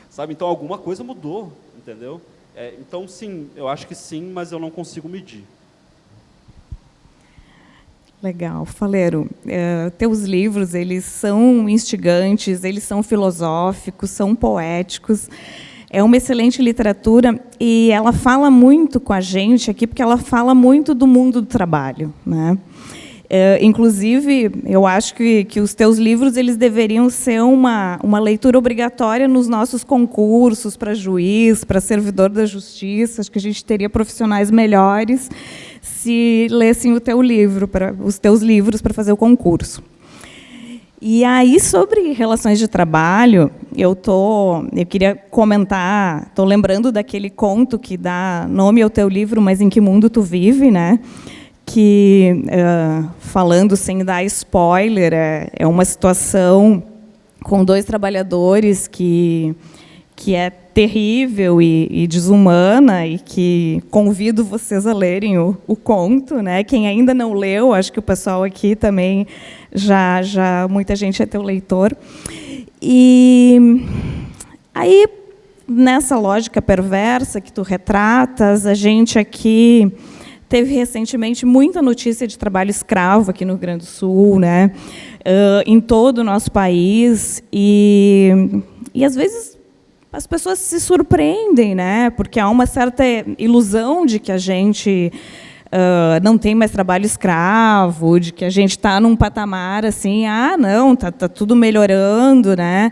Sabe? Então, alguma coisa mudou, entendeu? Então, sim, eu acho que sim, mas eu não consigo medir. Legal, Faleiro. Teus livros, eles são instigantes, eles são filosóficos, são poéticos. É uma excelente literatura e ela fala muito com a gente aqui, porque ela fala muito do mundo do trabalho, né? Inclusive, eu acho que os teus livros eles deveriam ser uma leitura obrigatória nos nossos concursos para juiz, para servidor da justiça. Acho que a gente teria profissionais melhores se lessem os teus livros para fazer o concurso. E aí, sobre relações de trabalho, eu queria comentar, estou lembrando daquele conto que dá nome ao teu livro, Mas em que Mundo Tu Vive, né? Que, falando sem dar spoiler, é uma situação com 2 trabalhadores que é terrível e desumana, e que convido vocês a lerem o conto, né? Quem ainda não leu, acho que o pessoal aqui também, muita gente é teu leitor. E aí, nessa lógica perversa que tu retratas, a gente aqui teve recentemente muita notícia de trabalho escravo aqui no Rio Grande do Sul, né? Em todo o nosso país, e às vezes as pessoas se surpreendem, né? Porque há uma certa ilusão de que a gente não tem mais trabalho escravo, de que a gente está num patamar assim, não, tá tudo melhorando, né?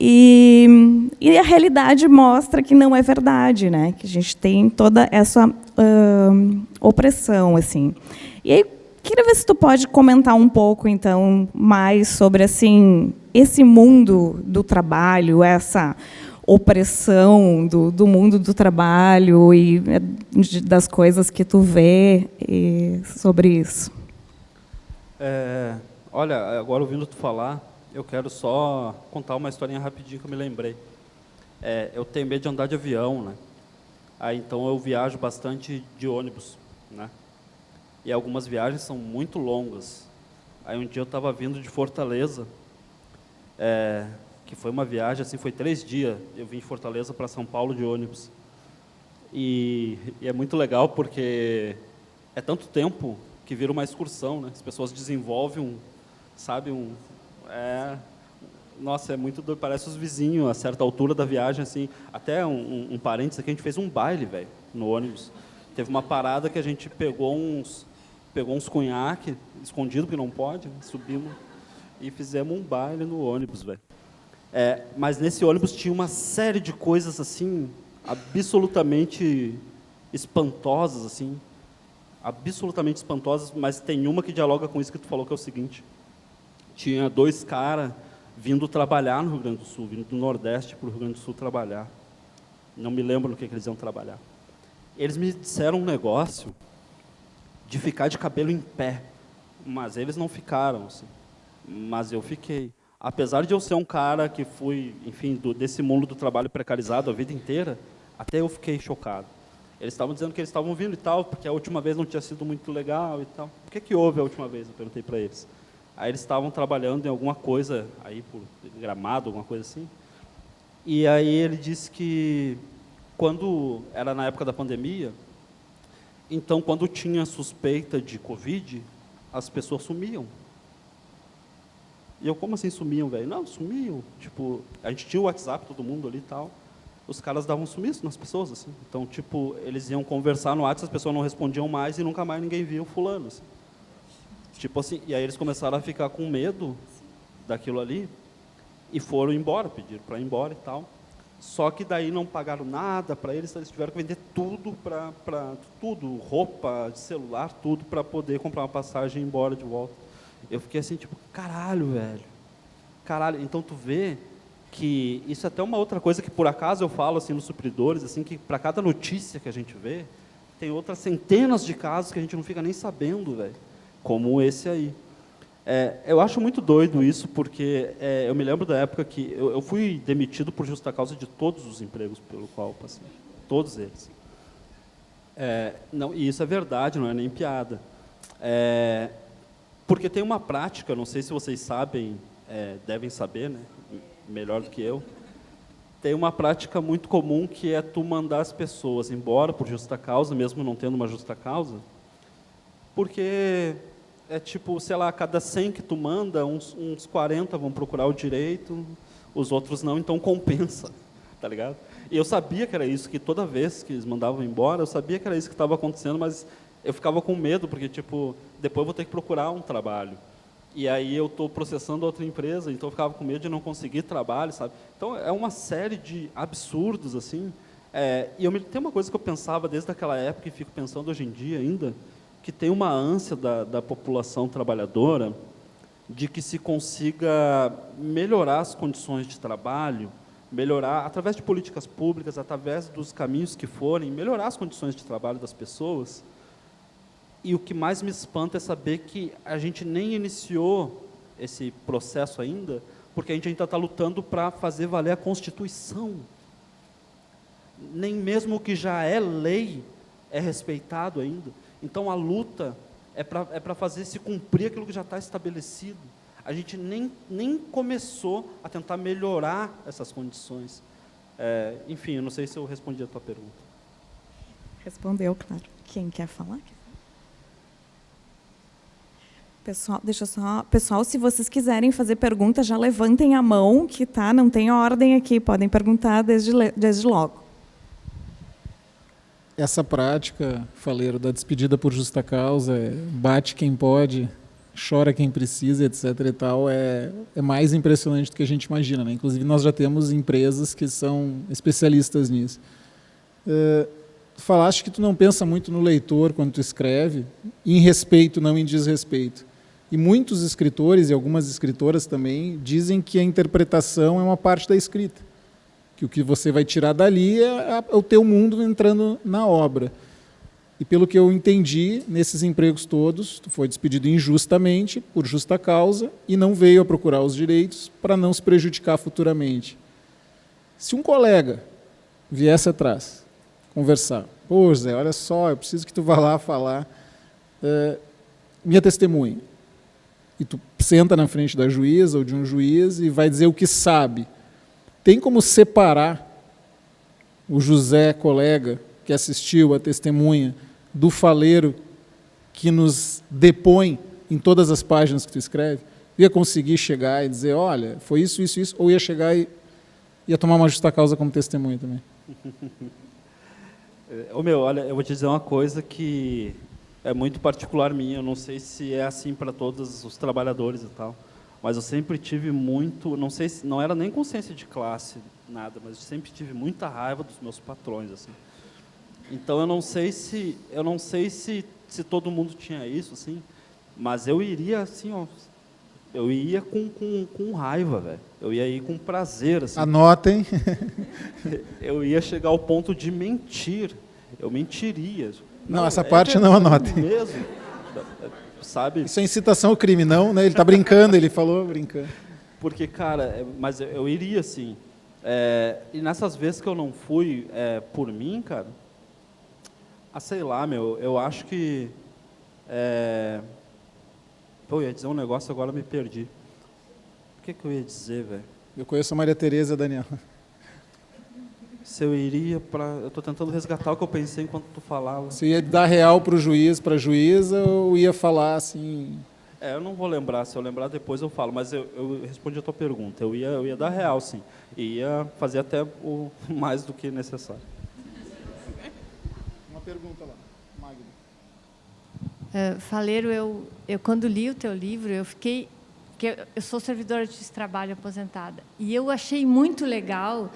E a realidade mostra que não é verdade, né? Que a gente tem toda essa opressão, assim. E aí, queria ver se tu pode comentar um pouco, então, mais sobre assim esse mundo do trabalho, essa opressão do mundo do trabalho e das coisas que tu vê sobre isso. Olha, agora ouvindo tu falar, eu quero só contar uma historinha rapidinho que eu me lembrei. Eu tenho medo de andar de avião, né? Aí, então, eu viajo bastante de ônibus, né? E algumas viagens são muito longas. Aí, um dia eu estava vindo de Fortaleza, que foi uma viagem, assim, foi 3 dias. Eu vim de Fortaleza para São Paulo de ônibus. E é muito legal porque é tanto tempo que vira uma excursão, né? As pessoas desenvolvem nossa, é muito doido, parece os vizinhos, a certa altura da viagem, assim, até um parênteses aqui, a gente fez um baile, velho, no ônibus. Teve uma parada que a gente pegou uns cunhaque, escondido, porque não pode, né? Subimos e fizemos um baile no ônibus, velho. Mas nesse ônibus tinha uma série de coisas, assim, absolutamente espantosas, assim, absolutamente espantosas, mas tem uma que dialoga com isso que tu falou, que é o seguinte: tinha 2 caras vindo trabalhar no Rio Grande do Sul, vindo do Nordeste para o Rio Grande do Sul trabalhar. Não me lembro no que eles iam trabalhar. Eles me disseram um negócio de ficar de cabelo em pé, mas eles não ficaram, assim. Mas eu fiquei. Apesar de eu ser um cara que fui, enfim, desse mundo do trabalho precarizado a vida inteira, até eu fiquei chocado. Eles estavam dizendo que eles estavam vindo e tal, porque a última vez não tinha sido muito legal e tal. O que houve a última vez? Eu perguntei para eles. Aí eles estavam trabalhando em alguma coisa, aí por Gramado, alguma coisa assim. E aí ele disse que, quando era na época da pandemia, então, quando tinha suspeita de Covid, as pessoas sumiam. E eu, como assim sumiam, velho? Não, sumiam. Tipo, a gente tinha o WhatsApp, todo mundo ali e tal. Os caras davam sumiço nas pessoas, assim. Então, tipo, eles iam conversar no WhatsApp, as pessoas não respondiam mais e nunca mais ninguém via o fulano, assim. Tipo assim, e aí eles começaram a ficar com medo daquilo ali e foram embora, pediram para ir embora e tal. Só que daí não pagaram nada para eles tiveram que vender tudo, tudo, roupa, celular, tudo, para poder comprar uma passagem e ir embora de volta. Eu fiquei assim, tipo, caralho, velho. Caralho, então tu vê que isso é até uma outra coisa que por acaso eu falo assim nos supridores, assim, que para cada notícia que a gente vê, tem outras centenas de casos que a gente não fica nem sabendo, velho. Como esse aí. Eu acho muito doido isso, porque eu me lembro da época que eu fui demitido por justa causa de todos os empregos pelo qual eu passei. Todos eles. Não, e isso é verdade, não é nem piada. Porque tem uma prática, não sei se vocês sabem, devem saber, né, melhor do que eu, tem uma prática muito comum que é tu mandar as pessoas embora por justa causa, mesmo não tendo uma justa causa, porque é tipo, sei lá, a cada 100 que tu manda, uns 40 vão procurar o direito, os outros não, então compensa, tá ligado? E eu sabia que era isso, que toda vez que eles mandavam embora, eu sabia que era isso que estava acontecendo, mas eu ficava com medo, porque, tipo, depois eu vou ter que procurar um trabalho. E aí eu estou processando outra empresa, então eu ficava com medo de não conseguir trabalho, sabe? Então, é uma série de absurdos, assim. Tem uma coisa que eu pensava desde aquela época e fico pensando hoje em dia ainda, que tem uma ânsia da população trabalhadora de que se consiga melhorar as condições de trabalho, melhorar, através de políticas públicas, através dos caminhos que forem, melhorar as condições de trabalho das pessoas. E o que mais me espanta é saber que a gente nem iniciou esse processo ainda, porque a gente ainda está lutando para fazer valer a Constituição. Nem mesmo o que já é lei é respeitado ainda. Então, a luta é para fazer se cumprir aquilo que já está estabelecido. A gente nem começou a tentar melhorar essas condições. Enfim, eu não sei se eu respondi a tua pergunta. Respondeu, claro. Quem quer falar? Pessoal, se vocês quiserem fazer perguntas, já levantem a mão, que não tem ordem aqui, podem perguntar desde logo. Essa prática, Faleiro, da despedida por justa causa, bate quem pode, chora quem precisa, etc. e tal, é mais impressionante do que a gente imagina, né? Inclusive, nós já temos empresas que são especialistas nisso. Tu falaste que tu não pensa muito no leitor quando tu escreve, em respeito, não em desrespeito. E muitos escritores, e algumas escritoras também, dizem que a interpretação é uma parte da escrita. Que o que você vai tirar dali é o teu mundo entrando na obra. E pelo que eu entendi, nesses empregos todos, tu foi despedido injustamente, por justa causa, e não veio a procurar os direitos para não se prejudicar futuramente. Se um colega viesse atrás, conversar, pô, Zé, olha só, eu preciso que tu vá lá falar, minha testemunha. E tu senta na frente da juíza ou de um juiz e vai dizer o que sabe. Tem como separar o José, colega, que assistiu a testemunha, do faleiro que nos depõe em todas as páginas que tu escreve? Ia conseguir chegar e dizer, olha, foi isso, isso, isso, ou ia chegar e ia tomar uma justa causa como testemunha também? Olha, eu vou te dizer uma coisa que é muito particular minha, eu não sei se é assim para todos os trabalhadores e tal, mas eu sempre tive muito, não sei se, não era nem consciência de classe, nada, mas eu sempre tive muita raiva dos meus patrões, assim. Então eu não sei se todo mundo tinha isso, assim, mas eu iria assim, ó, eu ia com raiva, velho. Eu ia ir com prazer, assim. Anotem. Eu ia chegar ao ponto de mentir. Eu mentiria. Não, essa parte não anotem. Mesmo, sabe? Isso é incitação ao crime, não, né? Ele está brincando, ele falou brincando. Porque, cara, mas eu iria, assim. E nessas vezes que eu não fui por mim, cara, sei lá, eu acho que... eu ia dizer um negócio, agora me perdi. O que eu ia dizer, velho? Eu conheço a Maria Tereza, Daniel. Se eu iria para... Eu estou tentando resgatar o que eu pensei enquanto tu falava. Se ia dar real para o juiz, para a juíza, ou ia falar assim... Eu não vou lembrar. Se eu lembrar, depois eu falo. Mas eu respondi a tua pergunta. Eu ia dar real, sim. E ia fazer até o mais do que necessário. Uma pergunta lá. Magda. Faleiro, eu quando li o teu livro, eu fiquei... Porque eu sou servidora de trabalho aposentada. E eu achei muito legal...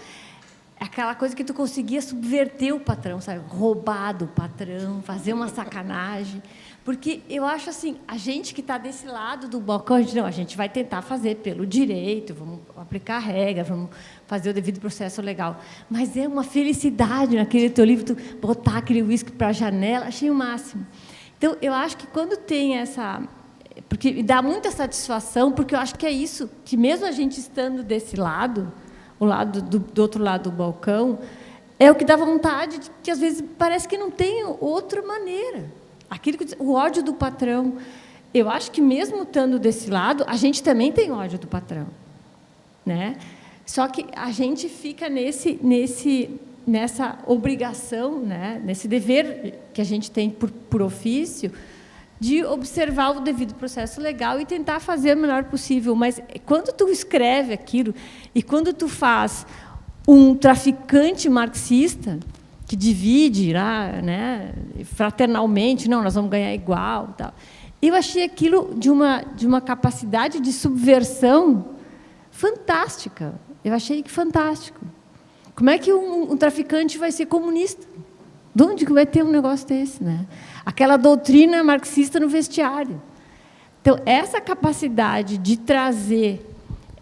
aquela coisa que tu conseguia subverter o patrão, sabe? Roubar do patrão, fazer uma sacanagem. Porque eu acho assim, a gente que está desse lado do balcão, a gente vai tentar fazer pelo direito, vamos aplicar a regra, vamos fazer o devido processo legal. Mas é uma felicidade naquele teu livro, tu botar aquele uísque para a janela, achei o máximo. Então, eu acho que quando tem essa... Porque dá muita satisfação, porque eu acho que é isso, que mesmo a gente estando desse lado... o lado do outro lado do balcão, é o que dá vontade, que às vezes parece que não tem outra maneira. O ódio do patrão. Eu acho que mesmo estando desse lado, a gente também tem ódio do patrão, né? Só que a gente fica nessa obrigação, né, nesse dever que a gente tem por ofício, de observar o devido processo legal e tentar fazer o melhor possível. Mas quando tu escreve aquilo e quando tu faz um traficante marxista que divide lá, né, fraternalmente, não, nós vamos ganhar igual, tal. Eu achei aquilo de uma capacidade de subversão fantástica. Eu achei que fantástico. Como é que um traficante vai ser comunista? De onde que vai ter um negócio desse, né? Aquela doutrina marxista no vestiário. Então, essa capacidade de trazer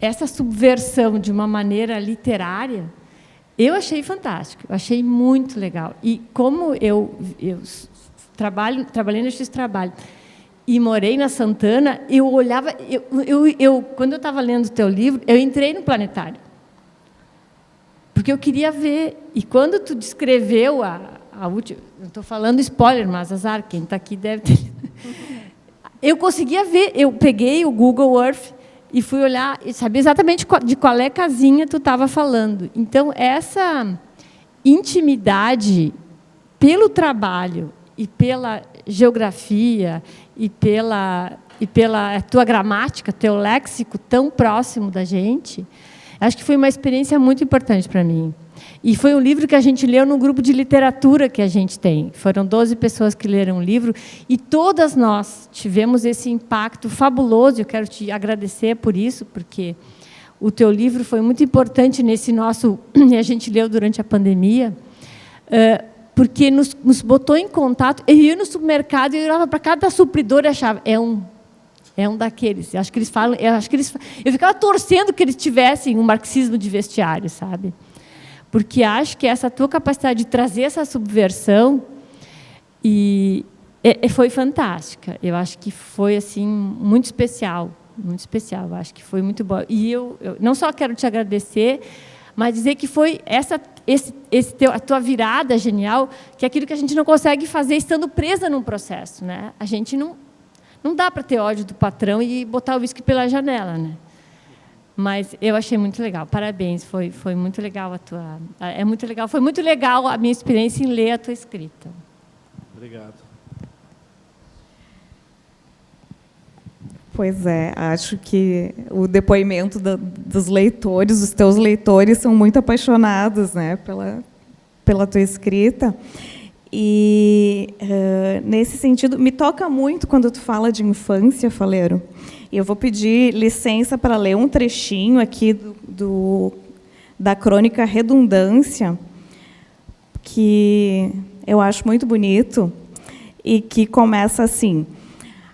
essa subversão de uma maneira literária, eu achei fantástico, eu achei muito legal. E como eu trabalhei nesse trabalho e morei na Santana, eu olhava, quando eu estava lendo o teu livro, eu entrei no planetário, porque eu queria ver. E quando tu descreveu a última, não estou falando spoiler, mas azar, quem está aqui deve ter. Eu conseguia ver, eu peguei o Google Earth e fui olhar e sabia exatamente de qual é casinha tu estava falando. Então, essa intimidade pelo trabalho e pela geografia e pela tua gramática, teu léxico tão próximo da gente, acho que foi uma experiência muito importante para mim. E foi um livro que a gente leu no grupo de literatura que a gente tem. Foram 12 pessoas que leram o livro e todas nós tivemos esse impacto fabuloso. Eu quero te agradecer por isso, porque o teu livro foi muito importante nesse nosso... A gente leu durante a pandemia, porque nos botou em contato. Eu ia no supermercado e eu olhava para cada supridor e achava, é um daqueles. Eu acho que eles falam... Eu ficava torcendo que eles tivessem um marxismo de vestiário, sabe? Porque acho que essa tua capacidade de trazer essa subversão foi fantástica. Eu acho que foi assim muito especial, muito especial. Eu acho que foi muito bom. E eu não só quero te agradecer, mas dizer que foi a tua virada genial, que é aquilo que a gente não consegue fazer estando presa num processo, né? A gente não dá para ter ódio do patrão e botar o uísque pela janela, né? Mas eu achei muito legal. Parabéns, foi muito legal é muito legal. Foi muito legal a minha experiência em ler a tua escrita. Obrigado. Pois é, acho que o depoimento dos leitores, os teus leitores são muito apaixonados, né, pela tua escrita. E, nesse sentido, me toca muito quando tu fala de infância, Faleiro. E eu vou pedir licença para ler um trechinho aqui da crônica Redundância, que eu acho muito bonito, e que começa assim: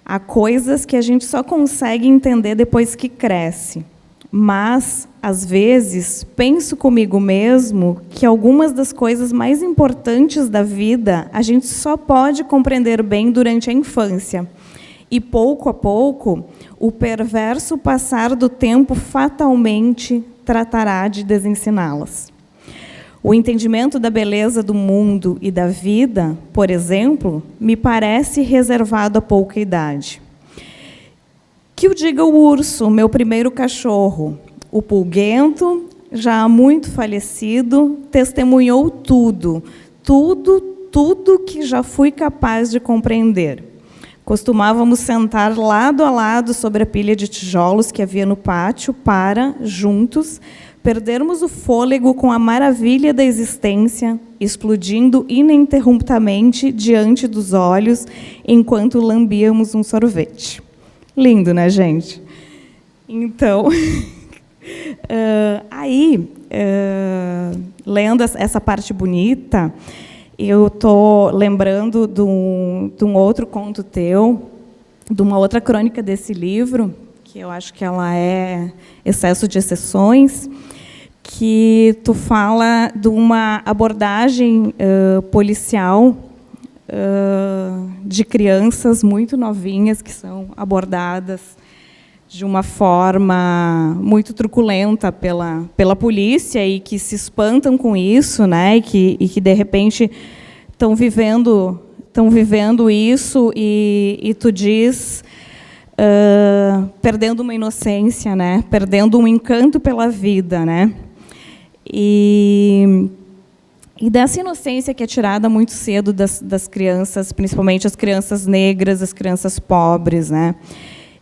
há coisas que a gente só consegue entender depois que cresce, mas, às vezes, penso comigo mesmo que algumas das coisas mais importantes da vida a gente só pode compreender bem durante a infância. E, pouco a pouco, o perverso passar do tempo fatalmente tratará de desensiná-las. O entendimento da beleza do mundo e da vida, por exemplo, me parece reservado a pouca idade. Que o diga o urso, meu primeiro cachorro. O pulguento, já há muito falecido, testemunhou tudo que já fui capaz de compreender. Costumávamos sentar lado a lado sobre a pilha de tijolos que havia no pátio para, juntos, perdermos o fôlego com a maravilha da existência, explodindo ininterruptamente diante dos olhos, enquanto lambíamos um sorvete. Lindo, né, gente? Então, lendo essa parte bonita, eu estou lembrando de um outro conto teu, de uma outra crônica desse livro, que eu acho que ela é Excesso de Exceções, que tu fala de uma abordagem policial de crianças muito novinhas que são abordadas de uma forma muito truculenta pela polícia e que se espantam com isso, né? E que de repente estão vivendo isso e tu diz perdendo uma inocência, né? Perdendo um encanto pela vida, né? E dessa inocência que é tirada muito cedo das crianças, principalmente as crianças negras, as crianças pobres, né?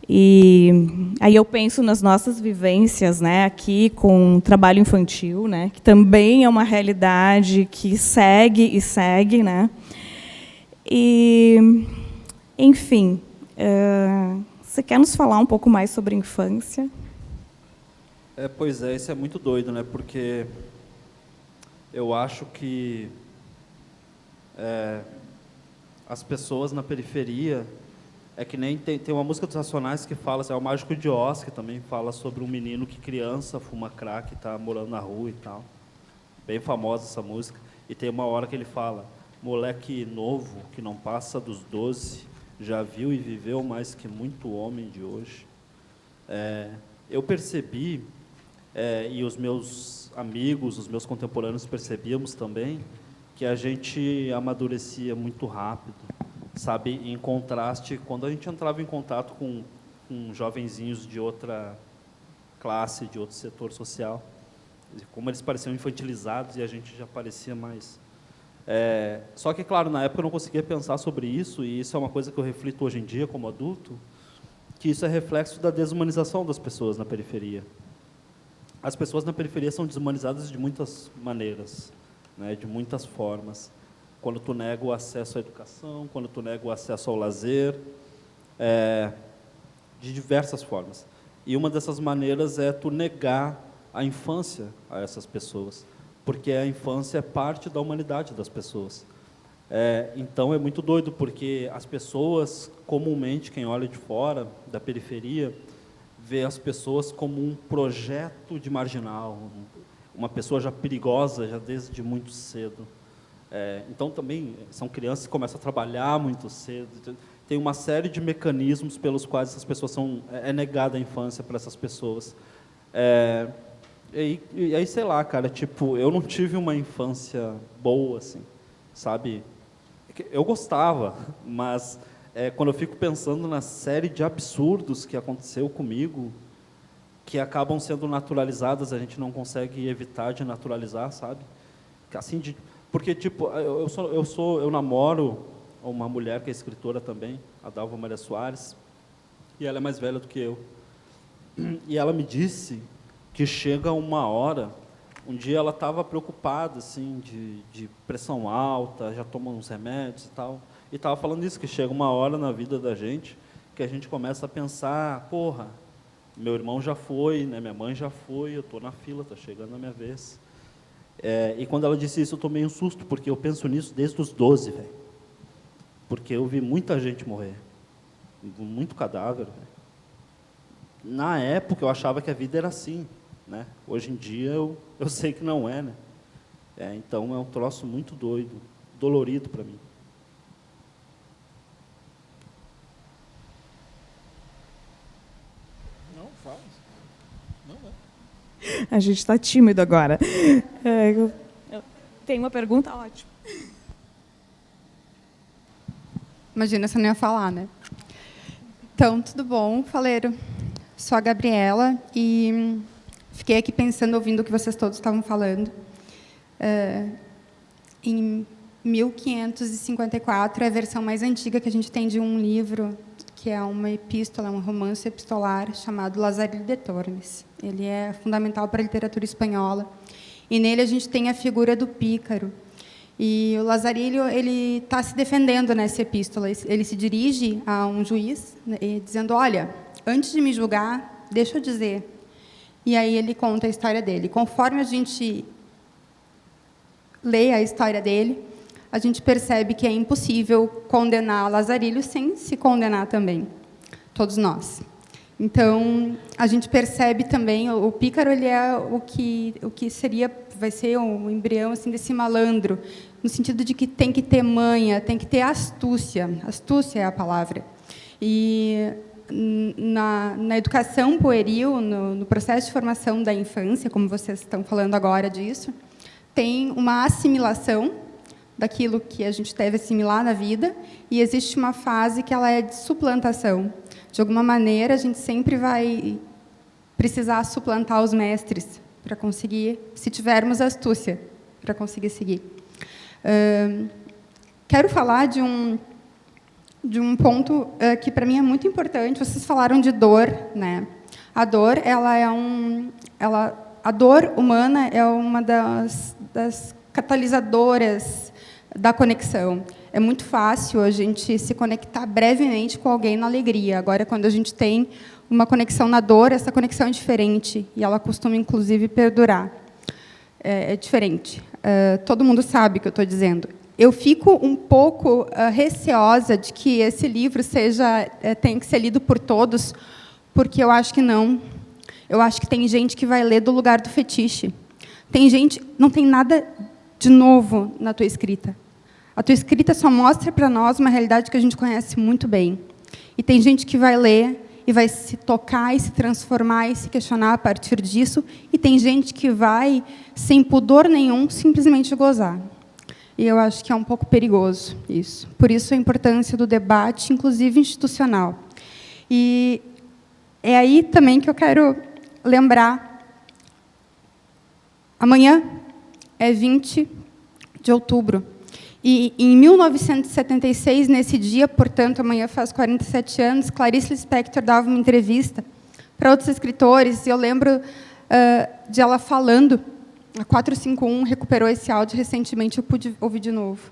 E aí eu penso nas nossas vivências, né, aqui com o trabalho infantil, né, que também é uma realidade que segue, né? E, enfim, você quer nos falar um pouco mais sobre a infância? Pois é, isso é muito doido, né? Porque eu acho que as pessoas na periferia, é que nem tem uma música dos Racionais que fala, é o Mágico de Oz, que também fala sobre um menino que criança fuma crack, está morando na rua e tal. Bem famosa essa música. E tem uma hora que ele fala, moleque novo, que não passa dos 12, já viu e viveu mais que muito homem de hoje. Eu percebi, e os meus amigos, os meus contemporâneos percebíamos também, que a gente amadurecia muito rápido, sabe, em contraste, quando a gente entrava em contato com jovenzinhos de outra classe, de outro setor social, como eles pareciam infantilizados e a gente já parecia mais... Só que, claro, na época eu não conseguia pensar sobre isso, e isso é uma coisa que eu reflito hoje em dia como adulto, que isso é reflexo da desumanização das pessoas na periferia. As pessoas na periferia são desumanizadas de muitas maneiras, né, de muitas formas. Quando tu nega o acesso à educação, quando tu nega o acesso ao lazer, de diversas formas. E uma dessas maneiras é tu negar a infância a essas pessoas, porque a infância é parte da humanidade das pessoas. Então é muito doido, porque as pessoas, comumente, quem olha de fora, da periferia, vê as pessoas como um projeto de marginal, uma pessoa já perigosa, já desde muito cedo. Então, também, são crianças que começam a trabalhar muito cedo. Tem uma série de mecanismos pelos quais essas pessoas é negada a infância para essas pessoas. E aí, sei lá, cara, tipo, eu não tive uma infância boa, assim, sabe? Eu gostava, mas quando eu fico pensando na série de absurdos que aconteceu comigo, que acabam sendo naturalizadas, a gente não consegue evitar de naturalizar, sabe? Assim, porque, tipo, eu namoro uma mulher que é escritora também, a Dalva Maria Soares, e ela é mais velha do que eu. E ela me disse que chega uma hora, um dia ela estava preocupada, assim, de pressão alta, já toma uns remédios e tal, e estava falando isso, que chega uma hora na vida da gente que a gente começa a pensar, porra, meu irmão já foi, né, minha mãe já foi, eu estou na fila, está chegando a minha vez. E quando ela disse isso, eu tomei um susto, porque eu penso nisso desde os 12, velho. Porque eu vi muita gente morrer, muito cadáver, véio. Na época, eu achava que a vida era assim, né? Hoje em dia, eu sei que não é, né? Então, é um troço muito doido, dolorido para mim. Não, faz. Não é. A gente está tímido agora. Tem uma pergunta? Ótimo. Imagina se eu não ia falar, né? Então, tudo bom, Faleiro? Sou a Gabriela e fiquei aqui pensando, ouvindo o que vocês todos estavam falando. Em 1554, é a versão mais antiga que a gente tem de um livro, que é uma epístola, um romance epistolar, chamado Lazarilho de Tormes. Ele é fundamental para a literatura espanhola. E nele a gente tem a figura do pícaro. E o Lazarilho, ele está se defendendo nessa epístola. Ele se dirige a um juiz, né, dizendo, olha, antes de me julgar, deixa eu dizer. E aí ele conta a história dele. Conforme a gente lê a história dele, a gente percebe que é impossível condenar Lazarilho sem se condenar também, todos nós. Então, a gente percebe também, o pícaro, ele é o que vai ser um embrião assim, desse malandro, no sentido de que tem que ter manha, tem que ter astúcia. Astúcia é a palavra. E na educação pueril, no processo de formação da infância, como vocês estão falando agora disso, tem uma assimilação daquilo que a gente deve assimilar na vida, e existe uma fase que ela é de suplantação, De alguma maneira, a gente sempre vai precisar suplantar os mestres para conseguir, se tivermos astúcia, para conseguir seguir. Quero falar de um ponto que, para mim, é muito importante. Vocês falaram de dor, né? A dor, a dor humana é uma das catalisadoras da conexão. É muito fácil a gente se conectar brevemente com alguém na alegria. Agora, quando a gente tem uma conexão na dor, essa conexão é diferente e ela costuma, inclusive, perdurar. É diferente. Todo mundo sabe o que eu estou dizendo. Eu fico um pouco receosa de que esse livro tenha que ser lido por todos, porque eu acho que não. Eu acho que tem gente que vai ler do lugar do fetiche. Tem gente... Não tem nada de novo na tua escrita. A tua escrita só mostra para nós uma realidade que a gente conhece muito bem. E tem gente que vai ler e vai se tocar e se transformar e se questionar a partir disso. E tem gente que vai, sem pudor nenhum, simplesmente gozar. E eu acho que é um pouco perigoso isso. Por isso a importância do debate, inclusive institucional. E é aí também que eu quero lembrar. Amanhã é 20 de outubro. E, em 1976, nesse dia, portanto, amanhã faz 47 anos, Clarice Lispector dava uma entrevista para outros escritores, e eu lembro de ela falando, a 451 recuperou esse áudio recentemente, eu pude ouvir de novo.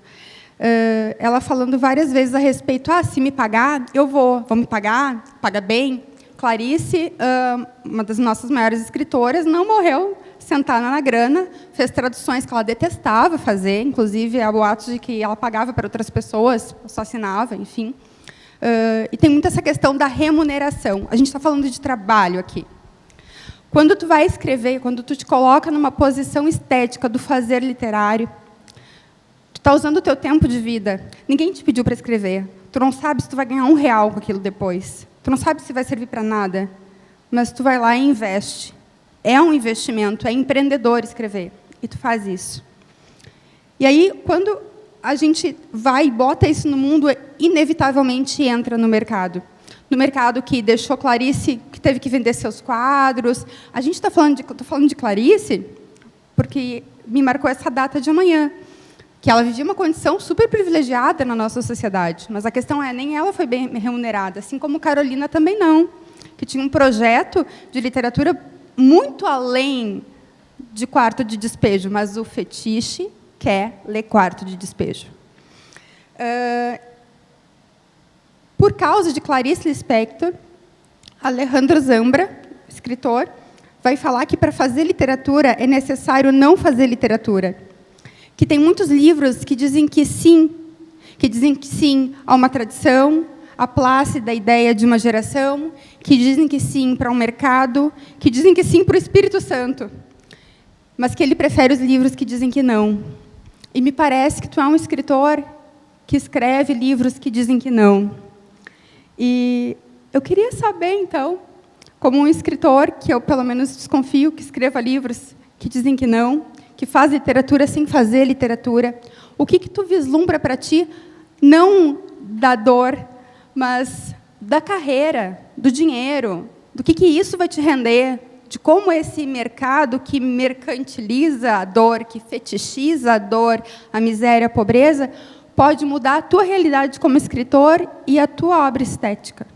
Ela falando várias vezes a respeito, se me pagar, eu vou me pagar, paga bem. Clarice, uma das nossas maiores escritoras, não morreu sentada na grana, fez traduções que ela detestava fazer, inclusive há boatos de que ela pagava para outras pessoas, só assinava, enfim. E tem muito essa questão da remuneração. A gente está falando de trabalho aqui. Quando tu vai escrever, quando tu te coloca numa posição estética do fazer literário, tu está usando o teu tempo de vida. Ninguém te pediu para escrever. Tu não sabe se tu vai ganhar R$1 com aquilo depois. Tu não sabe se vai servir para nada. Mas tu vai lá e investe. É um investimento, é empreendedor escrever. E tu faz isso. E aí, quando a gente vai e bota isso no mundo, inevitavelmente entra no mercado. No mercado que deixou Clarice, que teve que vender seus quadros. A gente está falando estou falando de Clarice porque me marcou essa data de amanhã, que ela vivia uma condição super privilegiada na nossa sociedade. Mas a questão é, nem ela foi bem remunerada, assim como Carolina também não, que tinha um projeto de literatura muito além de quarto de despejo, mas o fetiche quer ler quarto de despejo. Por causa de Clarice Lispector, Alejandro Zambra, escritor, vai falar que para fazer literatura é necessário não fazer literatura. Que tem muitos livros que dizem que sim a uma tradição, a plácida ideia de uma geração, que dizem que sim para um mercado, que dizem que sim para o Espírito Santo, mas que ele prefere os livros que dizem que não. E me parece que tu é um escritor que escreve livros que dizem que não. E eu queria saber, então, como um escritor, que eu pelo menos desconfio que escreva livros que dizem que não, que faz literatura sem fazer literatura, o que tu vislumbra para ti, não da dor, mas da carreira, do dinheiro, do que isso vai te render, de como esse mercado que mercantiliza a dor, que fetichiza a dor, a miséria, a pobreza, pode mudar a tua realidade como escritor e a tua obra estética.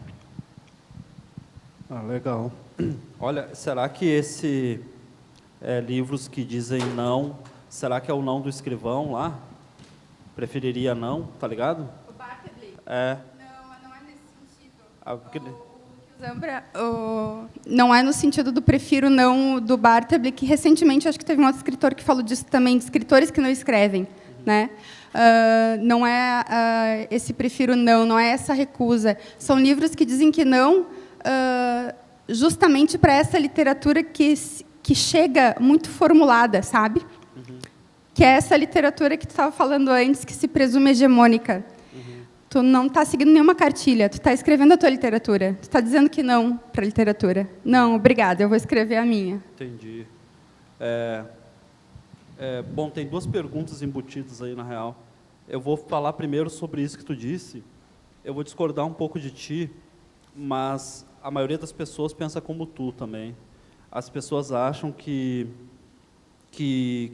Legal. Olha, será que esse livros que dizem não, será que é o não do escrivão lá? Preferiria não, tá ligado? O Bartleby? Não é nesse sentido. Zambra, não é no sentido do prefiro não do Bartleby, que recentemente acho que teve um outro escritor que falou disso também, de escritores que não escrevem, né? Não é esse prefiro não é essa recusa. São livros que dizem que não, justamente para essa literatura que chega muito formulada, sabe? Que é essa literatura que tu estava falando antes, que se presume hegemônica. Tu não está seguindo nenhuma cartilha, tu está escrevendo a tua literatura. Tu está dizendo que não para a literatura. Não, obrigada, eu vou escrever a minha. Entendi. Bom, tem duas perguntas embutidas aí, na real. Eu vou falar primeiro sobre isso que tu disse. Eu vou discordar um pouco de ti, mas a maioria das pessoas pensa como tu também. As pessoas acham que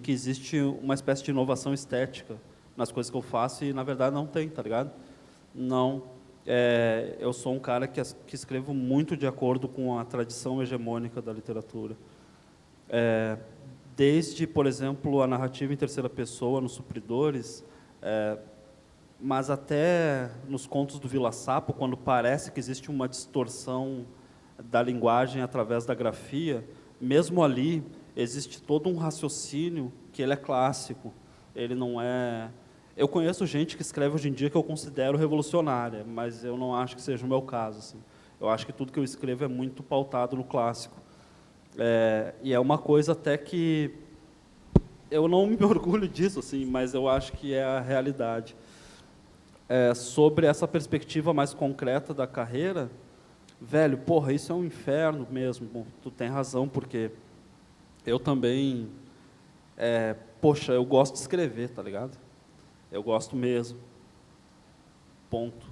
existe uma espécie de inovação estética nas coisas que eu faço e, na verdade, não tem, tá ligado? Não. Eu sou um cara que escrevo muito de acordo com a tradição hegemônica da literatura. Desde, por exemplo, a narrativa em terceira pessoa nos Supridores, mas até nos contos do Vila Sapo, quando parece que existe uma distorção da linguagem através da grafia, mesmo ali existe todo um raciocínio que ele é clássico. Ele não é... Eu conheço gente que escreve hoje em dia que eu considero revolucionária, mas eu não acho que seja o meu caso, assim. Eu acho que tudo que eu escrevo é muito pautado no clássico. E é uma coisa até que eu não me orgulho disso, assim, mas eu acho que é a realidade. Sobre essa perspectiva mais concreta da carreira, velho, porra, isso é um inferno mesmo. Bom, tu tem razão, porque eu também, poxa, eu gosto de escrever, tá ligado? Eu gosto mesmo. Ponto.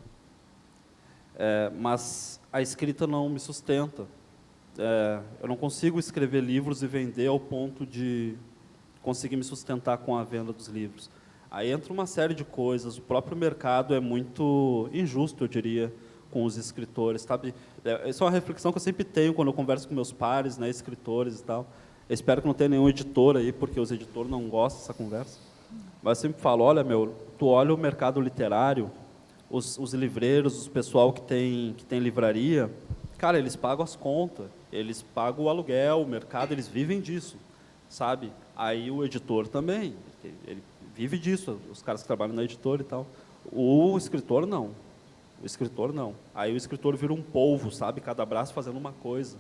Mas a escrita não me sustenta. Eu não consigo escrever livros e vender ao ponto de conseguir me sustentar com a venda dos livros. Aí entra uma série de coisas. O próprio mercado é muito injusto, eu diria, com os escritores, sabe? Essa é uma reflexão que eu sempre tenho quando eu converso com meus pares, né, escritores e tal. Eu espero que não tenha nenhum editor aí, porque os editores não gostam dessa conversa. Mas eu sempre falo, olha, tu olha o mercado literário, os livreiros, o pessoal que tem livraria, cara, eles pagam as contas, eles pagam o aluguel, o mercado, eles vivem disso, sabe? Aí o editor também, ele vive disso, os caras que trabalham na editora e tal. O escritor não. O escritor não. Aí o escritor vira um polvo, sabe? Cada braço fazendo uma coisa.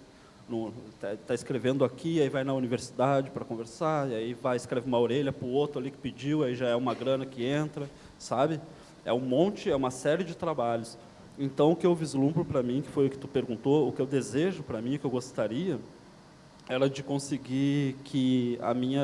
Está escrevendo aqui, aí vai na universidade para conversar, e aí vai escreve uma orelha para o outro ali que pediu, aí já é uma grana que entra, sabe? É um monte, é uma série de trabalhos. Então, o que eu vislumbro para mim, que foi o que tu perguntou, o que eu desejo para mim, que eu gostaria, era de conseguir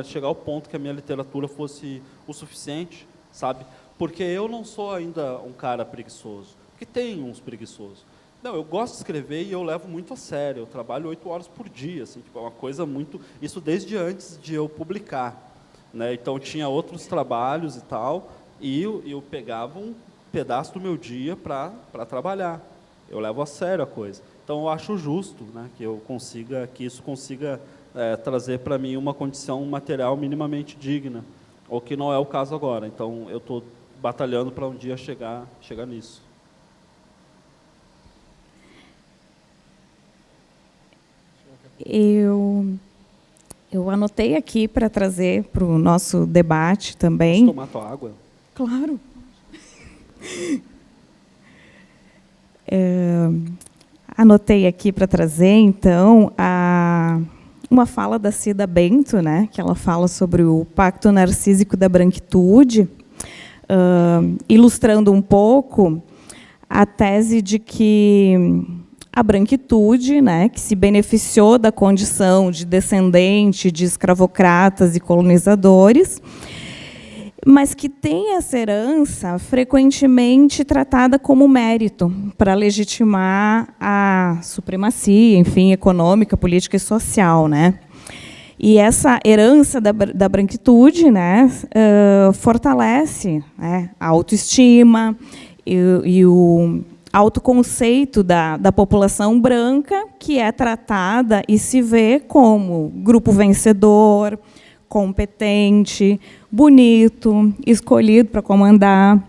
chegar ao ponto que a minha literatura fosse o suficiente, sabe? Porque eu não sou ainda um cara preguiçoso, porque tem uns preguiçosos. Não, eu gosto de escrever e eu levo muito a sério. Eu trabalho 8 horas por dia, assim, tipo, é uma coisa muito... Isso desde antes de eu publicar, né? Então, tinha outros trabalhos e tal, e eu pegava um pedaço do meu dia para trabalhar. Eu levo a sério a coisa. Então, eu acho justo, né, que isso consiga trazer para mim uma condição material minimamente digna, o que não é o caso agora. Então, eu estou batalhando para um dia chegar nisso. Eu anotei aqui para trazer para o nosso debate também. Posso tomar tua água? Claro. Anotei aqui para trazer, então, uma fala da Cida Bento, né, que ela fala sobre o pacto narcísico da branquitude, ilustrando um pouco a tese de que a branquitude, né, que se beneficiou da condição de descendente de escravocratas e colonizadores, mas que tem essa herança frequentemente tratada como mérito para legitimar a supremacia, enfim, econômica, política e social, né? E essa herança da branquitude, né, fortalece, né, a autoestima e o autoconceito da população branca, que é tratada e se vê como grupo vencedor, competente, bonito, escolhido para comandar.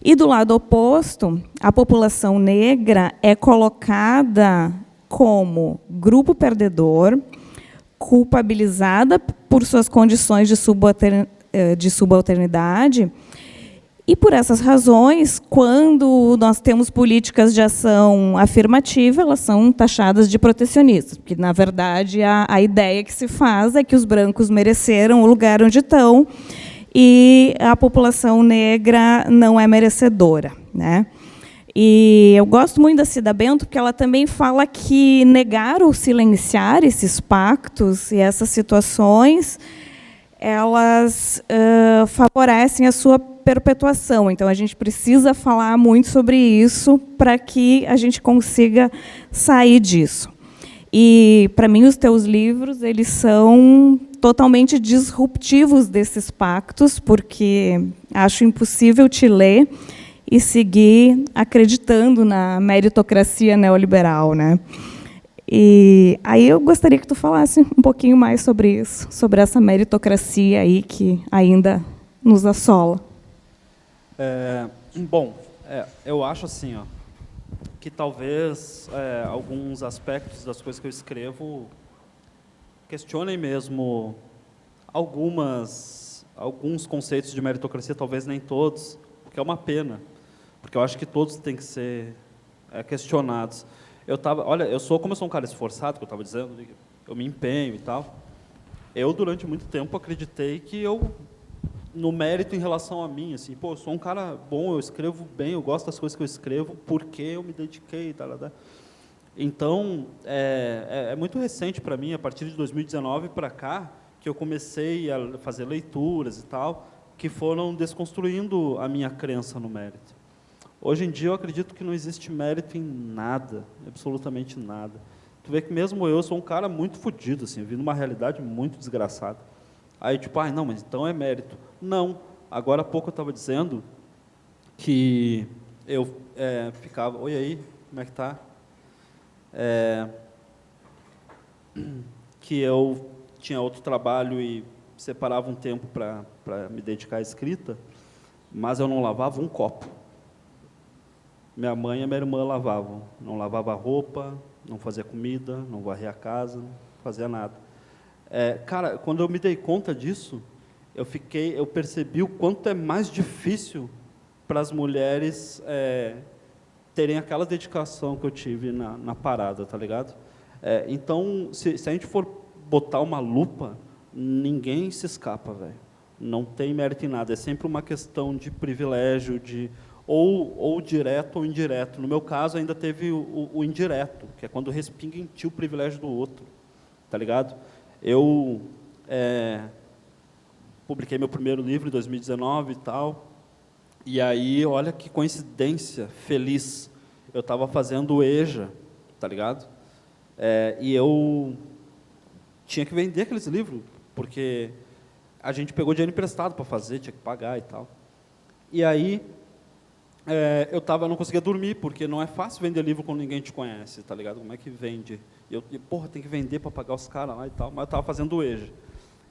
E, do lado oposto, a população negra é colocada como grupo perdedor, culpabilizada por suas condições de subalternidade. E, por essas razões, quando nós temos políticas de ação afirmativa, elas são taxadas de protecionistas, porque, na verdade, a ideia que se faz é que os brancos mereceram o lugar onde estão e a população negra não é merecedora, né? E eu gosto muito da Cida Bento, porque ela também fala que negar ou silenciar esses pactos e essas situações, elas favorecem a sua perpetuação. Então, a gente precisa falar muito sobre isso para que a gente consiga sair disso. E, para mim, os teus livros eles são totalmente disruptivos desses pactos, porque acho impossível te ler e seguir acreditando na meritocracia neoliberal, né? E aí eu gostaria que tu falasse um pouquinho mais sobre isso, sobre essa meritocracia aí que ainda nos assola. Bom, eu acho assim, ó, que talvez alguns aspectos das coisas que eu escrevo questionem mesmo alguns conceitos de meritocracia, talvez nem todos, o que é uma pena, porque eu acho que todos têm que ser questionados. Olha, como eu sou um cara esforçado, que eu estava dizendo, eu me empenho e tal. Eu durante muito tempo acreditei que no mérito em relação a mim, assim, pô, eu sou um cara bom, eu escrevo bem, eu gosto das coisas que eu escrevo, porque eu me dediquei, tal. Então, é muito recente para mim, a partir de 2019 para cá, que eu comecei a fazer leituras e tal, que foram desconstruindo a minha crença no mérito. Hoje em dia eu acredito que não existe mérito em nada, absolutamente nada. Tu vê que mesmo eu sou um cara muito fodido, assim, eu vim numa realidade muito desgraçada. Aí tipo, não, mas então é mérito. Não, agora há pouco eu estava dizendo que eu ficava, oi aí, como é que tá? Que eu tinha outro trabalho e separava um tempo para me dedicar à escrita, mas eu não lavava um copo. Minha mãe e minha irmã lavavam. Não lavava roupa, não fazia comida, não varria a casa, não fazia nada. Cara, quando eu me dei conta disso, eu percebi o quanto é mais difícil para as mulheres terem aquela dedicação que eu tive na parada, tá ligado? Então, se a gente for botar uma lupa, ninguém se escapa, velho. Não tem mérito em nada. É sempre uma questão de privilégio, ou direto ou indireto. No meu caso, ainda teve o indireto, que é quando respinga em ti o privilégio do outro, tá ligado? Eu publiquei meu primeiro livro em 2019 e tal, e aí, olha que coincidência feliz, eu estava fazendo o EJA, tá ligado? E eu tinha que vender aqueles livros, porque a gente pegou dinheiro emprestado para fazer, tinha que pagar e tal. E aí, eu não conseguia dormir, porque não é fácil vender livro quando ninguém te conhece, tá ligado? Como é que vende? Porra, tem que vender para pagar os caras lá e tal, mas eu estava fazendo o EJA.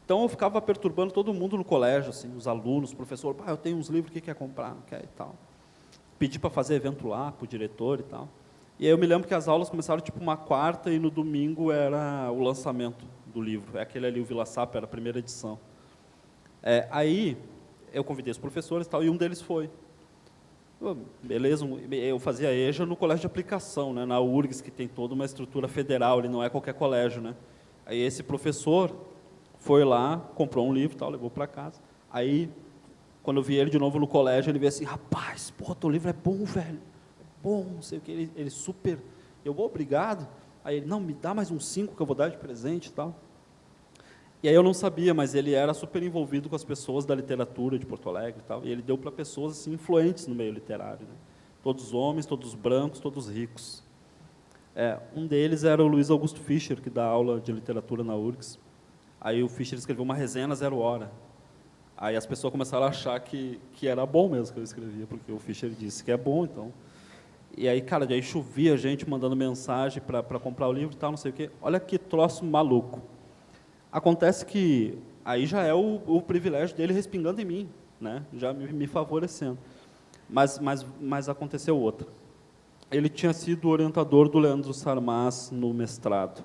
Então, eu ficava perturbando todo mundo no colégio, assim, os alunos, os professores, eu tenho uns livros, o que quer comprar? Não quer e tal. Pedi para fazer evento lá, para o diretor e tal. E aí eu me lembro que as aulas começaram tipo uma quarta e no domingo era o lançamento do livro. Aquele ali, o Vila Sapa, era a primeira edição. Aí, eu convidei os professores e tal, e um deles foi. Beleza, eu fazia EJA no colégio de aplicação, né, na URGS, que tem toda uma estrutura federal, ele não é qualquer colégio, né. Aí esse professor foi lá, comprou um livro, tal, levou para casa. Aí, quando eu vi ele de novo no colégio, ele veio assim, rapaz, porra, teu livro é bom, velho, é bom, não sei o que, ele super, eu vou, obrigado. Aí ele, não, me dá mais uns 5 que eu vou dar de presente e tal. E aí eu não sabia, mas ele era super envolvido com as pessoas da literatura de Porto Alegre e tal, e ele deu para pessoas assim, influentes no meio literário, né? Todos homens, todos brancos, todos ricos. Um deles era o Luiz Augusto Fischer, que dá aula de literatura na URGS. Aí o Fischer escreveu uma resenha na Zero Hora. Aí as pessoas começaram a achar que era bom mesmo que eu escrevia, porque o Fischer disse que é bom, então. E aí, cara, daí chovia gente mandando mensagem para comprar o livro e tal, não sei o quê. Olha que troço maluco. Acontece que aí já é o privilégio dele respingando em mim, né? Já me favorecendo. Mas aconteceu outra. Ele tinha sido orientador do Leandro Sarmaz no mestrado,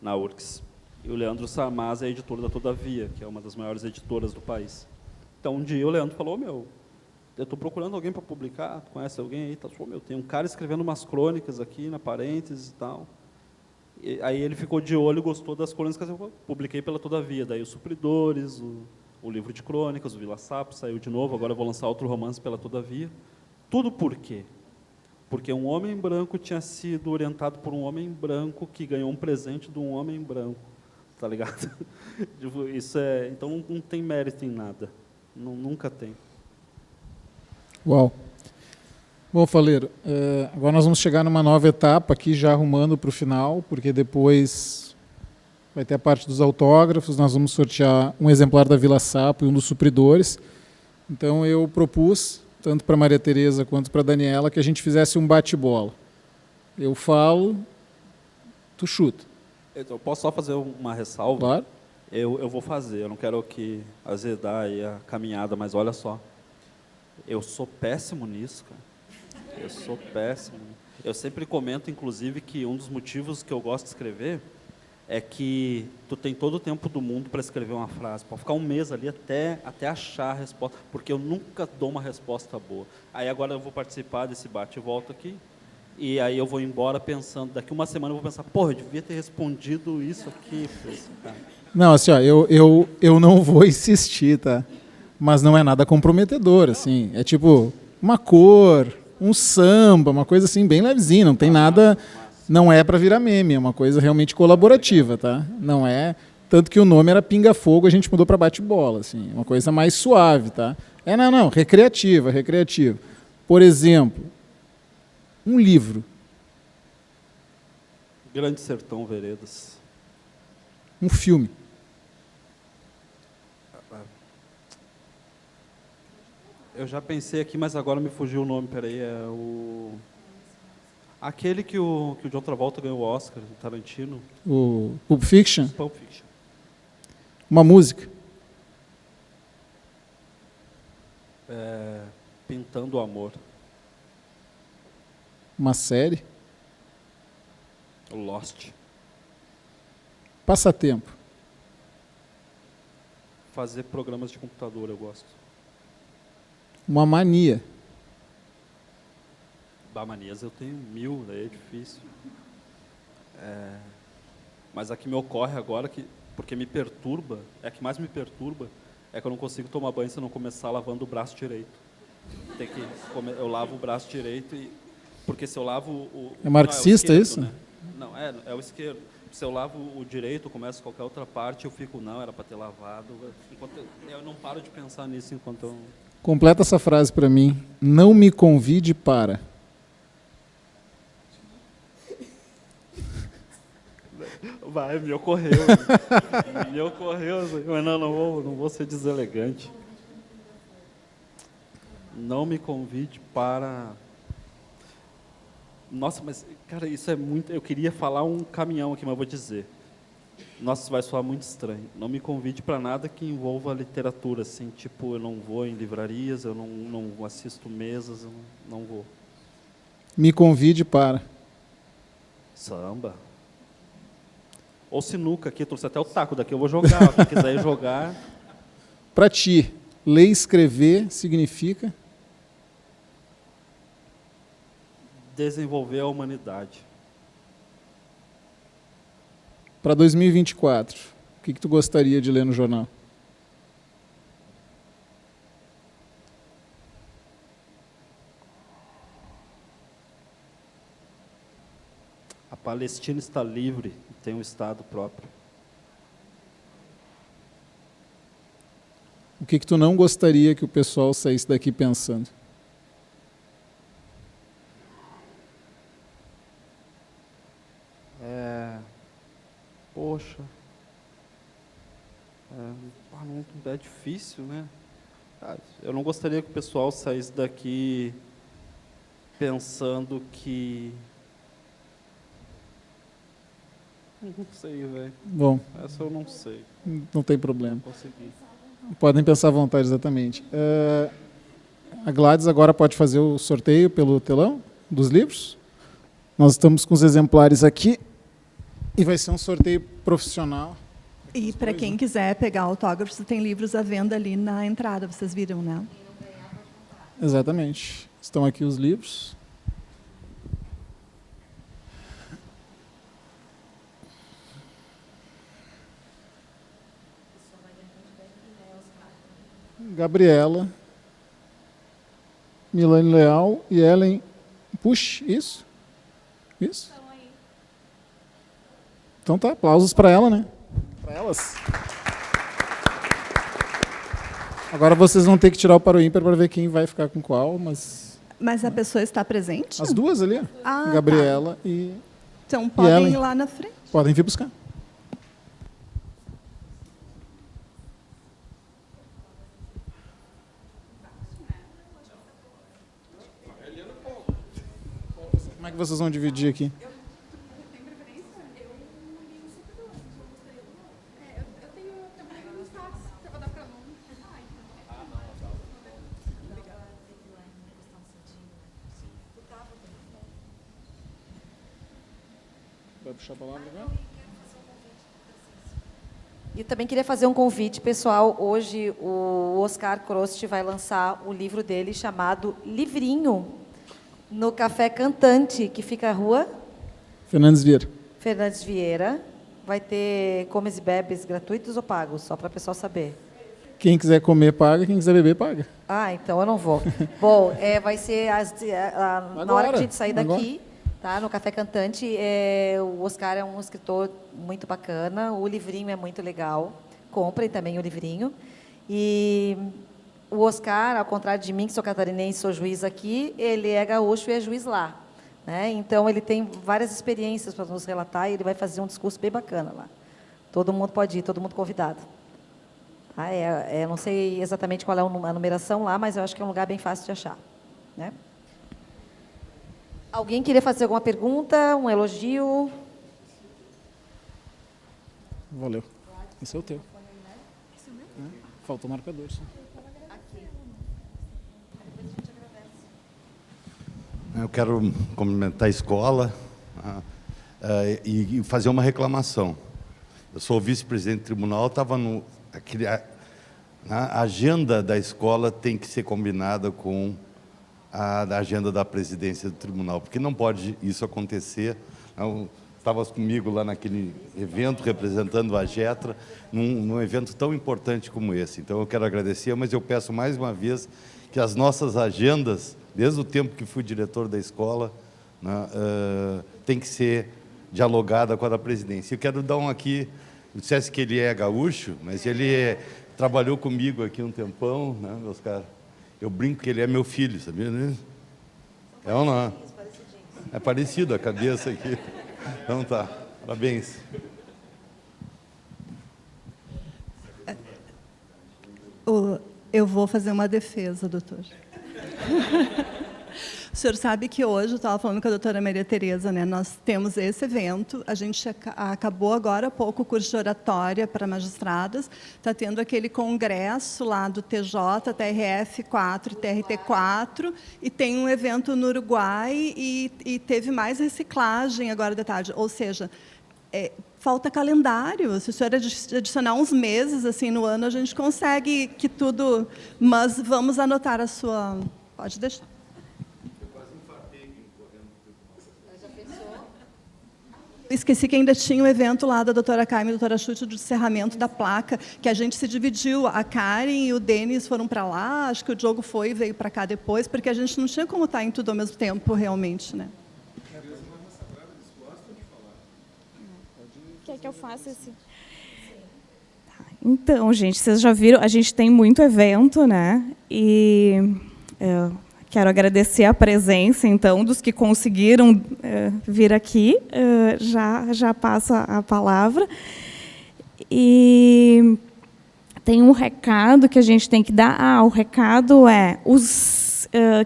na URGS. E o Leandro Sarmaz é editor da Todavia, que é uma das maiores editoras do país. Então, um dia o Leandro falou, eu estou procurando alguém para publicar, tu conhece alguém aí? Tá, tem um cara escrevendo umas crônicas aqui, na parênteses e tal. E aí ele ficou de olho, gostou das crônicas, eu publiquei pela Todavia. Daí os Supridores, o livro de crônicas, o Vila Sapa, saiu de novo, agora eu vou lançar outro romance pela Todavia. Tudo por quê? Porque um homem branco tinha sido orientado por um homem branco que ganhou um presente de um homem branco. Tá ligado? Isso então não tem mérito em nada. Nunca tem. Uau. Bom, Faleiro, agora nós vamos chegar numa nova etapa aqui, já arrumando para o final, porque depois vai ter a parte dos autógrafos, nós vamos sortear um exemplar da Vila Sapo e um dos supridores. Então eu propus, tanto para Maria Tereza quanto para a Daniela, que a gente fizesse um bate-bola. Eu falo, tu chuta. Eu posso só fazer uma ressalva? Claro. Eu vou fazer, eu não quero que azedar aí a caminhada, mas olha só. Eu sou péssimo nisso, cara. Eu sou péssimo. Eu sempre comento, inclusive, que um dos motivos que eu gosto de escrever é que tu tem todo o tempo do mundo para escrever uma frase. Pode ficar um mês ali até achar a resposta, porque eu nunca dou uma resposta boa. Aí agora eu vou participar desse bate e volta aqui, e aí eu vou embora pensando, daqui uma semana eu vou pensar, porra, eu devia ter respondido isso aqui. Não, assim, ó, eu não vou insistir, tá? Mas não é nada comprometedor, assim. É tipo uma cor, um samba, uma coisa assim bem levezinha, não tem nada, não é para virar meme, é uma coisa realmente colaborativa, tá? Não é, tanto que o nome era Pinga Fogo, a gente mudou para bate-bola, assim, uma coisa mais suave, tá? Não, recreativa. Por exemplo, um livro. Grande Sertão Veredas. Um filme. Eu já pensei aqui, mas agora me fugiu o nome, peraí, é o... Aquele que o John Travolta ganhou o Oscar, o Tarantino. O Pulp Fiction. Pulp Fiction. Uma música. Pintando o Amor. Uma série. Lost. Passatempo. Fazer programas de computador, eu gosto. Uma mania. Manias eu tenho 1000, daí é difícil. Mas a que me ocorre agora, porque me perturba, a que mais me perturba, é que eu não consigo tomar banho se eu não começar lavando o braço direito. Eu lavo o braço direito, porque se eu lavo o... É marxista não, isso? Né? Não, é o esquerdo. Se eu lavo o direito, começo qualquer outra parte, eu fico, não, era para ter lavado. Eu não paro de pensar nisso enquanto eu... Completa essa frase para mim. Não me convide para... Vai, me ocorreu. Mas não vou ser deselegante. Não me convide para... Nossa, mas, cara, isso é muito... Eu queria falar um caminhão aqui, mas vou dizer. Nossa, isso vai soar muito estranho. Não me convide para nada que envolva literatura, assim, tipo, eu não vou em livrarias, eu não assisto mesas, eu não vou. Me convide para... Samba. Ou sinuca aqui, trouxe até o taco daqui, eu vou jogar. Quem quiser ir jogar. Para ti, ler e escrever significa? Desenvolver a humanidade. Para 2024, o que tu gostaria de ler no jornal? A Palestina está livre e tem um Estado próprio. O que tu não gostaria que o pessoal saísse daqui pensando? Poxa. É difícil, né? Eu não gostaria que o pessoal saísse daqui pensando que... Não sei, velho. Bom. Essa eu não sei. Não tem problema. Não consegui. Podem pensar à vontade, exatamente. A Gladys agora pode fazer o sorteio pelo telão dos livros. Nós estamos com os exemplares aqui e vai ser um sorteio profissional. E para quem quiser pegar autógrafos, tem livros à venda ali na entrada, vocês viram, né? Exatamente. Estão aqui os livros. Gabriela, Milane Leal e Ellen Push, isso? Isso? Então tá, aplausos para ela, né? Para elas. Agora vocês vão ter que tirar o para o ímpar para ver quem vai ficar com qual, mas Mas a pessoa está presente? as duas ali, ó. Ah, Gabriela e Então podem Ellen? ir lá na frente. podem vir buscar. Como é que vocês vão dividir aqui? Vai puxar a palavra agora? E também queria fazer um convite, pessoal. Hoje o Oscar Crost vai lançar o livro dele chamado Livrinho, no Café Cantante, que fica na rua Fernandes Vieira. Fernandes Vieira. Vai ter comes e bebes gratuitos ou pagos? Só para o pessoal saber. Quem quiser comer, paga. Quem quiser beber, paga. Ah, então eu não vou. Bom, vai ser na hora que a gente sair Agora. daqui, tá? No Café Cantante. O Oscar é um escritor muito bacana. O livrinho é muito legal. Comprem também o livrinho. E o Oscar, ao contrário de mim, que sou catarinense, sou juiz aqui, ele é gaúcho e é juiz lá, né? Então, ele tem várias experiências para nos relatar e ele vai fazer um discurso bem bacana lá. Todo mundo pode ir, todo mundo convidado. Ah, não sei exatamente qual é a numeração lá, mas eu acho que é um lugar bem fácil de achar, né? Alguém queria fazer alguma pergunta, um elogio? Valeu. Esse é o teu. Faltou o marcador, só. Eu quero cumprimentar a escola e fazer uma reclamação. Eu sou vice-presidente do tribunal, estava a agenda da escola tem que ser combinada com a agenda da presidência do tribunal, porque não pode isso acontecer. Estava comigo lá naquele evento, representando a GETRA, num evento tão importante como esse. Então, eu quero agradecer, mas eu peço mais uma vez que as nossas agendas, desde o tempo que fui diretor da escola, né, tem que ser dialogada com a da presidência. Eu quero dar aqui, eu dissesse que ele é gaúcho, mas ele trabalhou comigo aqui um tempão, né, meus caras? Eu brinco que ele é meu filho, sabia, né? É ou não é? É parecido a cabeça aqui. Então tá, parabéns. Eu vou fazer uma defesa, doutor. O senhor sabe que hoje, eu estava falando com a doutora Maria Tereza, né? Nós temos esse evento, a gente acabou agora há pouco o curso de oratória para magistradas, está tendo aquele congresso lá do TJ, TRF 4 e TRT 4, e tem um evento no Uruguai e teve mais reciclagem agora de tarde, ou seja, falta calendário. Se o senhor adicionar uns meses assim no ano, a gente consegue que tudo... Mas vamos anotar a sua... Pode deixar. Esqueci que ainda tinha um evento lá da doutora Carmen e da doutora Chute do encerramento da placa, que a gente se dividiu. A Karen e o Denis foram para lá, acho que o Diogo foi e veio para cá depois, porque a gente não tinha como estar em tudo ao mesmo tempo, realmente, né? Quer que eu faça esse? Então, gente, vocês já viram, a gente tem muito evento, né? E quero agradecer a presença, então, dos que conseguiram vir aqui. Já passo a palavra. E tem um recado que a gente tem que dar. O recado é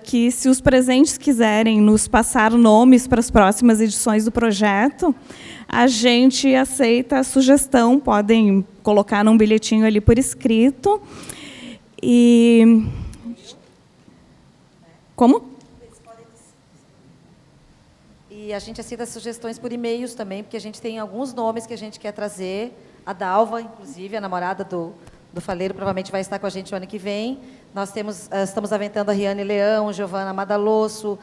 que, se os presentes quiserem nos passar nomes para as próximas edições do projeto, a gente aceita a sugestão, podem colocar num bilhetinho ali por escrito. E... Como? E a gente aceita sugestões por e-mails também, porque a gente tem alguns nomes que a gente quer trazer. A Dalva, inclusive, a namorada do Faleiro, provavelmente vai estar com a gente o ano que vem. Nós estamos aventando a Riane Leão, Giovana Madalosso,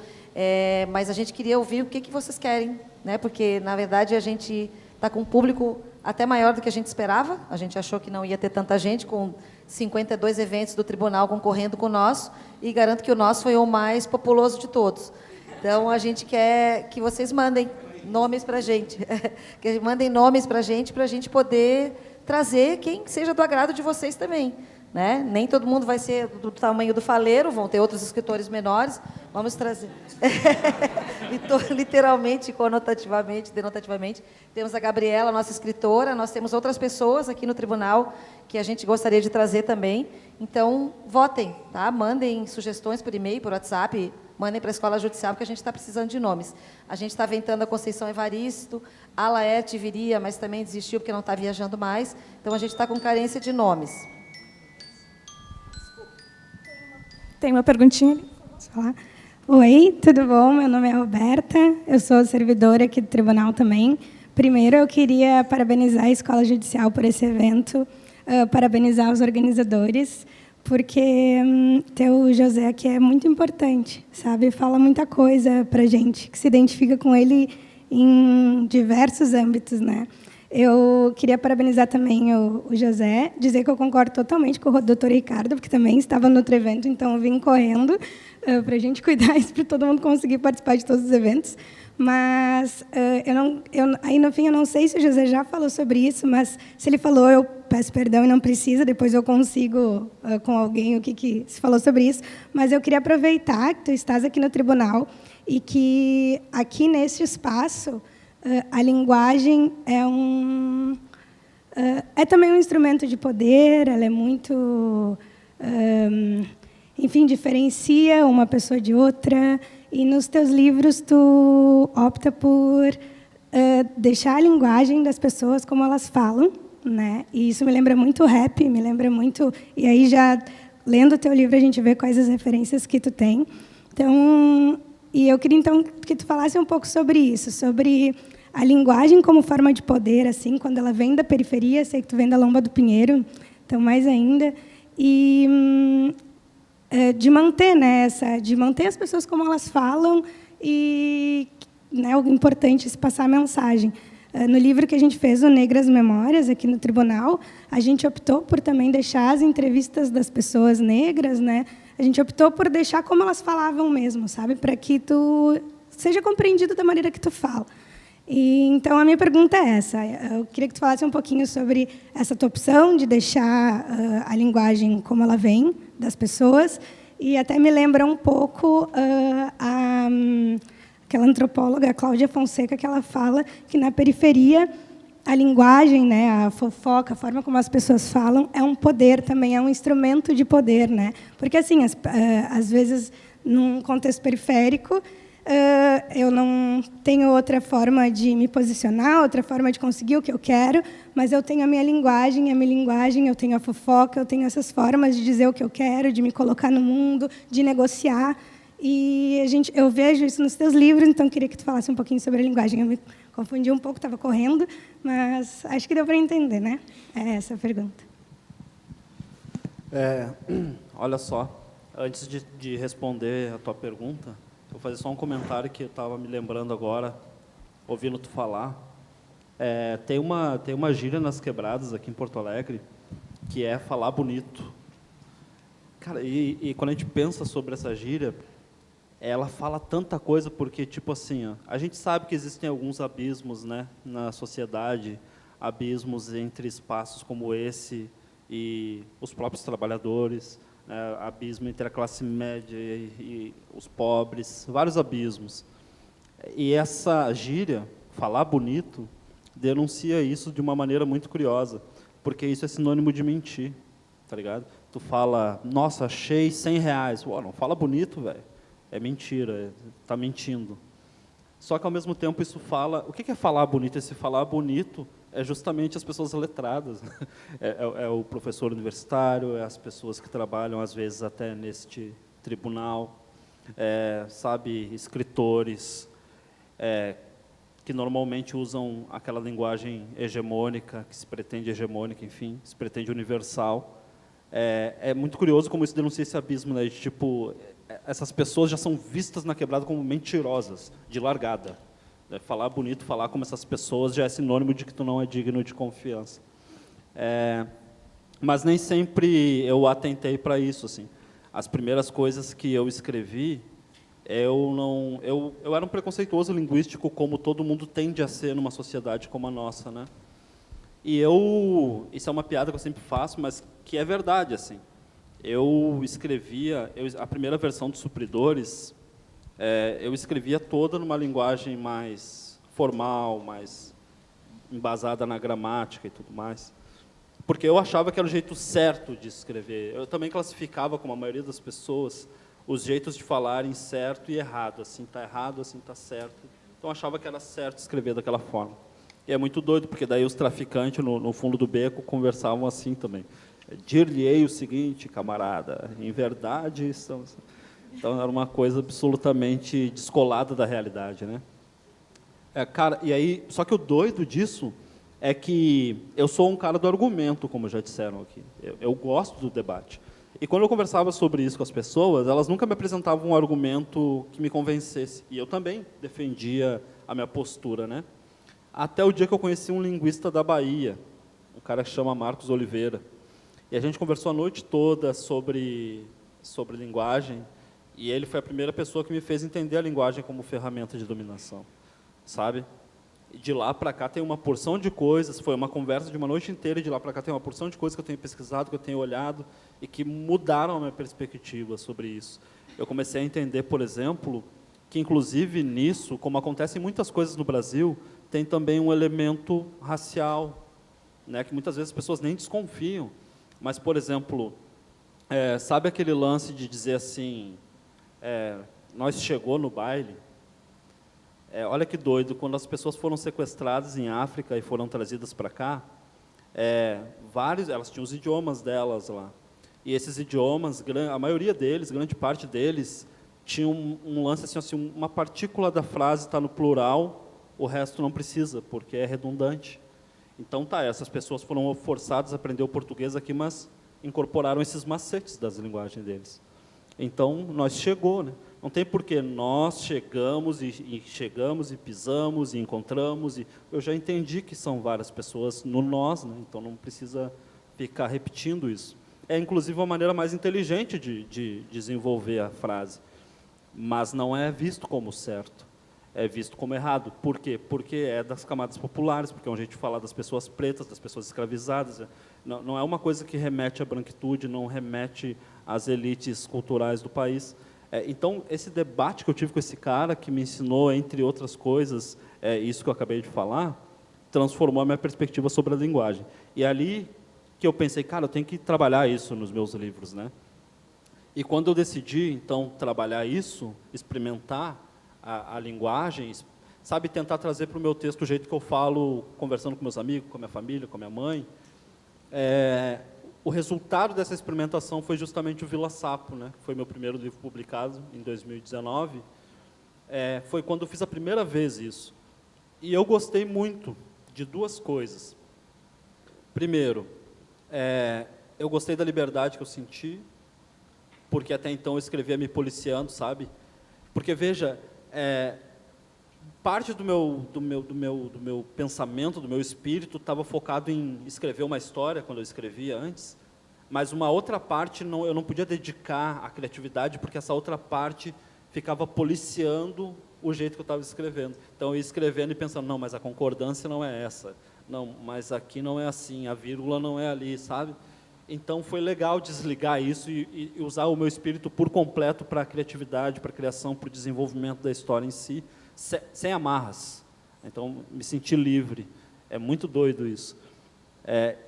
mas a gente queria ouvir o que vocês querem, né? Porque, na verdade, a gente está com um público até maior do que a gente esperava. A gente achou que não ia ter tanta gente, com 52 eventos do tribunal concorrendo com o nosso, e garanto que o nosso foi o mais populoso de todos. Então, a gente quer que vocês mandem nomes para a gente, que mandem nomes para a gente poder trazer quem seja do agrado de vocês também, né? Nem todo mundo vai ser do tamanho do Faleiro, vão ter outros escritores menores. Vamos trazer, literalmente, conotativamente, denotativamente. Temos a Gabriela, nossa escritora, nós temos outras pessoas aqui no tribunal que a gente gostaria de trazer também. Então, votem, tá? Mandem sugestões por e-mail, por WhatsApp, mandem para a Escola Judicial, porque a gente está precisando de nomes. A gente está aventando a Conceição Evaristo, a Laerte viria, mas também desistiu porque não está viajando mais. Então, a gente está com carência de nomes. Tem uma perguntinha ali. Posso falar? Oi, tudo bom? Meu nome é Roberta, eu sou servidora aqui do tribunal também. Primeiro, eu queria parabenizar a Escola Judicial por esse evento, parabenizar os organizadores, porque ter o José aqui é muito importante, sabe? Fala muita coisa para a gente, que se identifica com ele em diversos âmbitos, né? Eu queria parabenizar também o José, dizer que eu concordo totalmente com o doutor Ricardo, porque também estava no outro evento, então eu vim correndo para a gente cuidar isso, para todo mundo conseguir participar de todos os eventos. Mas, aí no fim, eu não sei se o José já falou sobre isso, mas se ele falou, eu peço perdão e não precisa, depois eu consigo com alguém o que se falou sobre isso. Mas eu queria aproveitar que tu estás aqui no tribunal e que aqui neste espaço a linguagem é também um instrumento de poder, ela é muito, enfim, diferencia uma pessoa de outra, e nos teus livros tu opta por deixar a linguagem das pessoas como elas falam, né? E isso me lembra muito rap, me lembra muito, e aí já lendo o teu livro a gente vê quais as referências que tu tem. Então, e eu queria então que tu falasse um pouco sobre isso, sobre a linguagem como forma de poder, assim, quando ela vem da periferia, sei que tu vem da Lomba do Pinheiro, então mais ainda, e de manter, né, de manter as pessoas como elas falam e, né, o importante é se passar a mensagem. No livro que a gente fez, o Negras Memórias, aqui no tribunal, a gente optou por também deixar as entrevistas das pessoas negras, né? A gente optou por deixar como elas falavam mesmo, sabe? Para que tu seja compreendido da maneira que tu fala. E, então, a minha pergunta é essa. Eu queria que tu falasse um pouquinho sobre essa tua opção de deixar a linguagem como ela vem das pessoas, e até me lembra um pouco aquela antropóloga, a Cláudia Fonseca, que ela fala que na periferia a linguagem, né, a fofoca, a forma como as pessoas falam, é um poder também, é um instrumento de poder, né? Porque, assim, às vezes, num contexto periférico, eu não tenho outra forma de me posicionar, outra forma de conseguir o que eu quero, mas eu tenho a minha linguagem, eu tenho a fofoca, eu tenho essas formas de dizer o que eu quero, de me colocar no mundo, de negociar. E eu vejo isso nos teus livros, então queria que tu falasse um pouquinho sobre a linguagem. Eu me confundi um pouco, estava correndo, mas acho que deu para entender, né? É essa a pergunta. Olha só, antes de responder a tua pergunta, vou fazer só um comentário que eu estava me lembrando agora, ouvindo tu falar. Tem uma gíria nas quebradas aqui em Porto Alegre, que é falar bonito. Cara, e quando a gente pensa sobre essa gíria, ela fala tanta coisa, porque, tipo assim, a gente sabe que existem alguns abismos, né, na sociedade, abismos entre espaços como esse e os próprios trabalhadores, abismo entre a classe média e os pobres, vários abismos. E essa gíria, falar bonito, denuncia isso de uma maneira muito curiosa, porque isso é sinônimo de mentir, tá ligado? Tu fala, nossa, achei R$100. Ué, não fala bonito, velho. É mentira, está mentindo. Só que, ao mesmo tempo, isso fala... O que é falar bonito? Esse falar bonito é justamente as pessoas letradas. É o professor universitário, é as pessoas que trabalham, às vezes, até neste tribunal, sabe, escritores, que normalmente usam aquela linguagem hegemônica, que se pretende hegemônica, enfim, se pretende universal. É muito curioso como isso denuncia esse abismo, né, de, tipo, essas pessoas já são vistas na quebrada como mentirosas, de largada. Falar bonito, falar como essas pessoas já é sinônimo de que tu não é digno de confiança. Mas nem sempre eu atentei para isso, assim. As primeiras coisas que eu escrevi, eu era um preconceituoso linguístico, como todo mundo tende a ser numa sociedade como a nossa, né? E isso é uma piada que eu sempre faço, mas que é verdade, assim. Eu escrevia, a primeira versão dos Supridores, eu escrevia toda numa linguagem mais formal, mais embasada na gramática e tudo mais, porque eu achava que era o jeito certo de escrever. Eu também classificava, como a maioria das pessoas, os jeitos de falarem certo e errado. Assim está errado, assim está certo. Então, eu achava que era certo escrever daquela forma. E é muito doido, porque daí os traficantes, no fundo do beco, conversavam assim também. Dir-lhe-ei o seguinte, camarada, em verdade estamos... Então, era uma coisa absolutamente descolada da realidade, né? Cara, e aí, só que o doido disso é que eu sou um cara do argumento, como já disseram aqui. Eu gosto do debate. E quando eu conversava sobre isso com as pessoas, elas nunca me apresentavam um argumento que me convencesse. E eu também defendia a minha postura, né? Até o dia que eu conheci um linguista da Bahia, um cara que chama Marcos Oliveira. E a gente conversou a noite toda sobre linguagem, e ele foi a primeira pessoa que me fez entender a linguagem como ferramenta de dominação, sabe? E de lá para cá tem uma porção de coisas, foi uma conversa de uma noite inteira, e de lá para cá tem uma porção de coisas que eu tenho pesquisado, que eu tenho olhado, e que mudaram a minha perspectiva sobre isso. Eu comecei a entender, por exemplo, que inclusive nisso, como acontece em muitas coisas no Brasil, tem também um elemento racial, né, que muitas vezes as pessoas nem desconfiam. Mas, por exemplo, sabe aquele lance de dizer assim, nós chegou no baile? Olha que doido, quando as pessoas foram sequestradas em África e foram trazidas para cá, elas tinham os idiomas delas lá. E esses idiomas, a maioria deles, grande parte deles, tinha um lance assim, uma partícula da frase está no plural, o resto não precisa, porque é redundante. Então, essas pessoas foram forçadas a aprender o português aqui, mas incorporaram esses macetes das linguagens deles. Então, nós chegou, né? Não tem porquê nós chegamos e pisamos e encontramos. Eu já entendi que são várias pessoas no nós, né? Então não precisa ficar repetindo isso. É, inclusive, uma maneira mais inteligente de desenvolver a frase, mas não é visto como certo. É visto como errado. Por quê? Porque é das camadas populares, porque é um jeito de falar das pessoas pretas, das pessoas escravizadas. Não é uma coisa que remete à branquitude, não remete às elites culturais do país. Então, esse debate que eu tive com esse cara, que me ensinou, entre outras coisas, isso que eu acabei de falar, transformou a minha perspectiva sobre a linguagem. E ali que eu pensei, cara, eu tenho que trabalhar isso nos meus livros, né? E quando eu decidi, então, trabalhar isso, experimentar a linguagem, sabe, tentar trazer para o meu texto o jeito que eu falo, conversando com meus amigos, com a minha família, com a minha mãe. O resultado dessa experimentação foi justamente o Vila Sapo, né? Foi meu primeiro livro publicado em 2019. Foi quando eu fiz a primeira vez isso. E eu gostei muito de duas coisas. Primeiro, eu gostei da liberdade que eu senti, porque até então eu escrevia me policiando, sabe? Porque, veja, parte do meu pensamento, do meu espírito, estava focado em escrever uma história, quando eu escrevia antes, mas uma outra parte eu não podia dedicar à criatividade, porque essa outra parte ficava policiando o jeito que eu estava escrevendo. Então, eu ia escrevendo e pensando, não, mas a concordância não é essa, não, mas aqui não é assim, a vírgula não é ali, sabe? Então, foi legal desligar isso e usar o meu espírito por completo para a criatividade, para a criação, para o desenvolvimento da história em si, sem amarras. Então, me senti livre. É muito doido isso.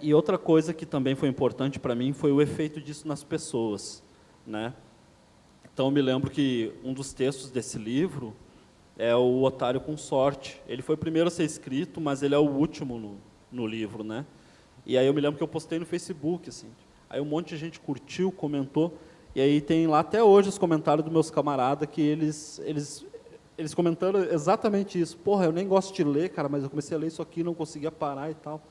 E outra coisa que também foi importante para mim foi o efeito disso nas pessoas, né? Então, eu me lembro que um dos textos desse livro é o Otário com Sorte. Ele foi o primeiro a ser escrito, mas ele é o último no livro, né? E aí eu me lembro que eu postei no Facebook, assim. Aí um monte de gente curtiu, comentou, e aí tem lá até hoje os comentários dos meus camaradas que eles comentaram exatamente isso. Porra, eu nem gosto de ler, cara, mas eu comecei a ler isso aqui, não conseguia parar e tal.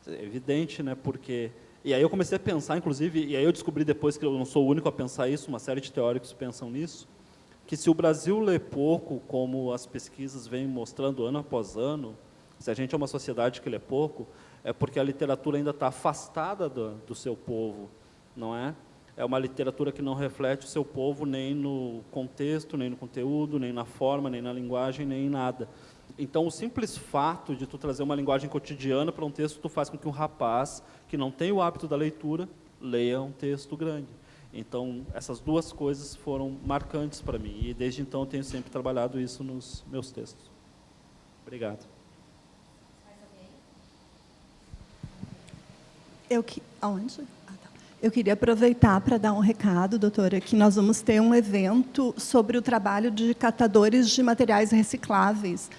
É evidente, né? Porque... E aí eu comecei a pensar, inclusive, e aí eu descobri depois que eu não sou o único a pensar isso, uma série de teóricos pensam nisso, que se o Brasil lê pouco, como as pesquisas vêm mostrando ano após ano, se a gente é uma sociedade que lê pouco, é porque a literatura ainda está afastada do seu povo, não é? É uma literatura que não reflete o seu povo nem no contexto, nem no conteúdo, nem na forma, nem na linguagem, nem em nada. Então, o simples fato de tu trazer uma linguagem cotidiana para um texto, tu faz com que um rapaz que não tem o hábito da leitura leia um texto grande. Então, essas duas coisas foram marcantes para mim, e desde então eu tenho sempre trabalhado isso nos meus textos. Obrigado. Aonde? Eu queria aproveitar para dar um recado, doutora, que nós vamos ter um evento sobre o trabalho de catadores de materiais recicláveis,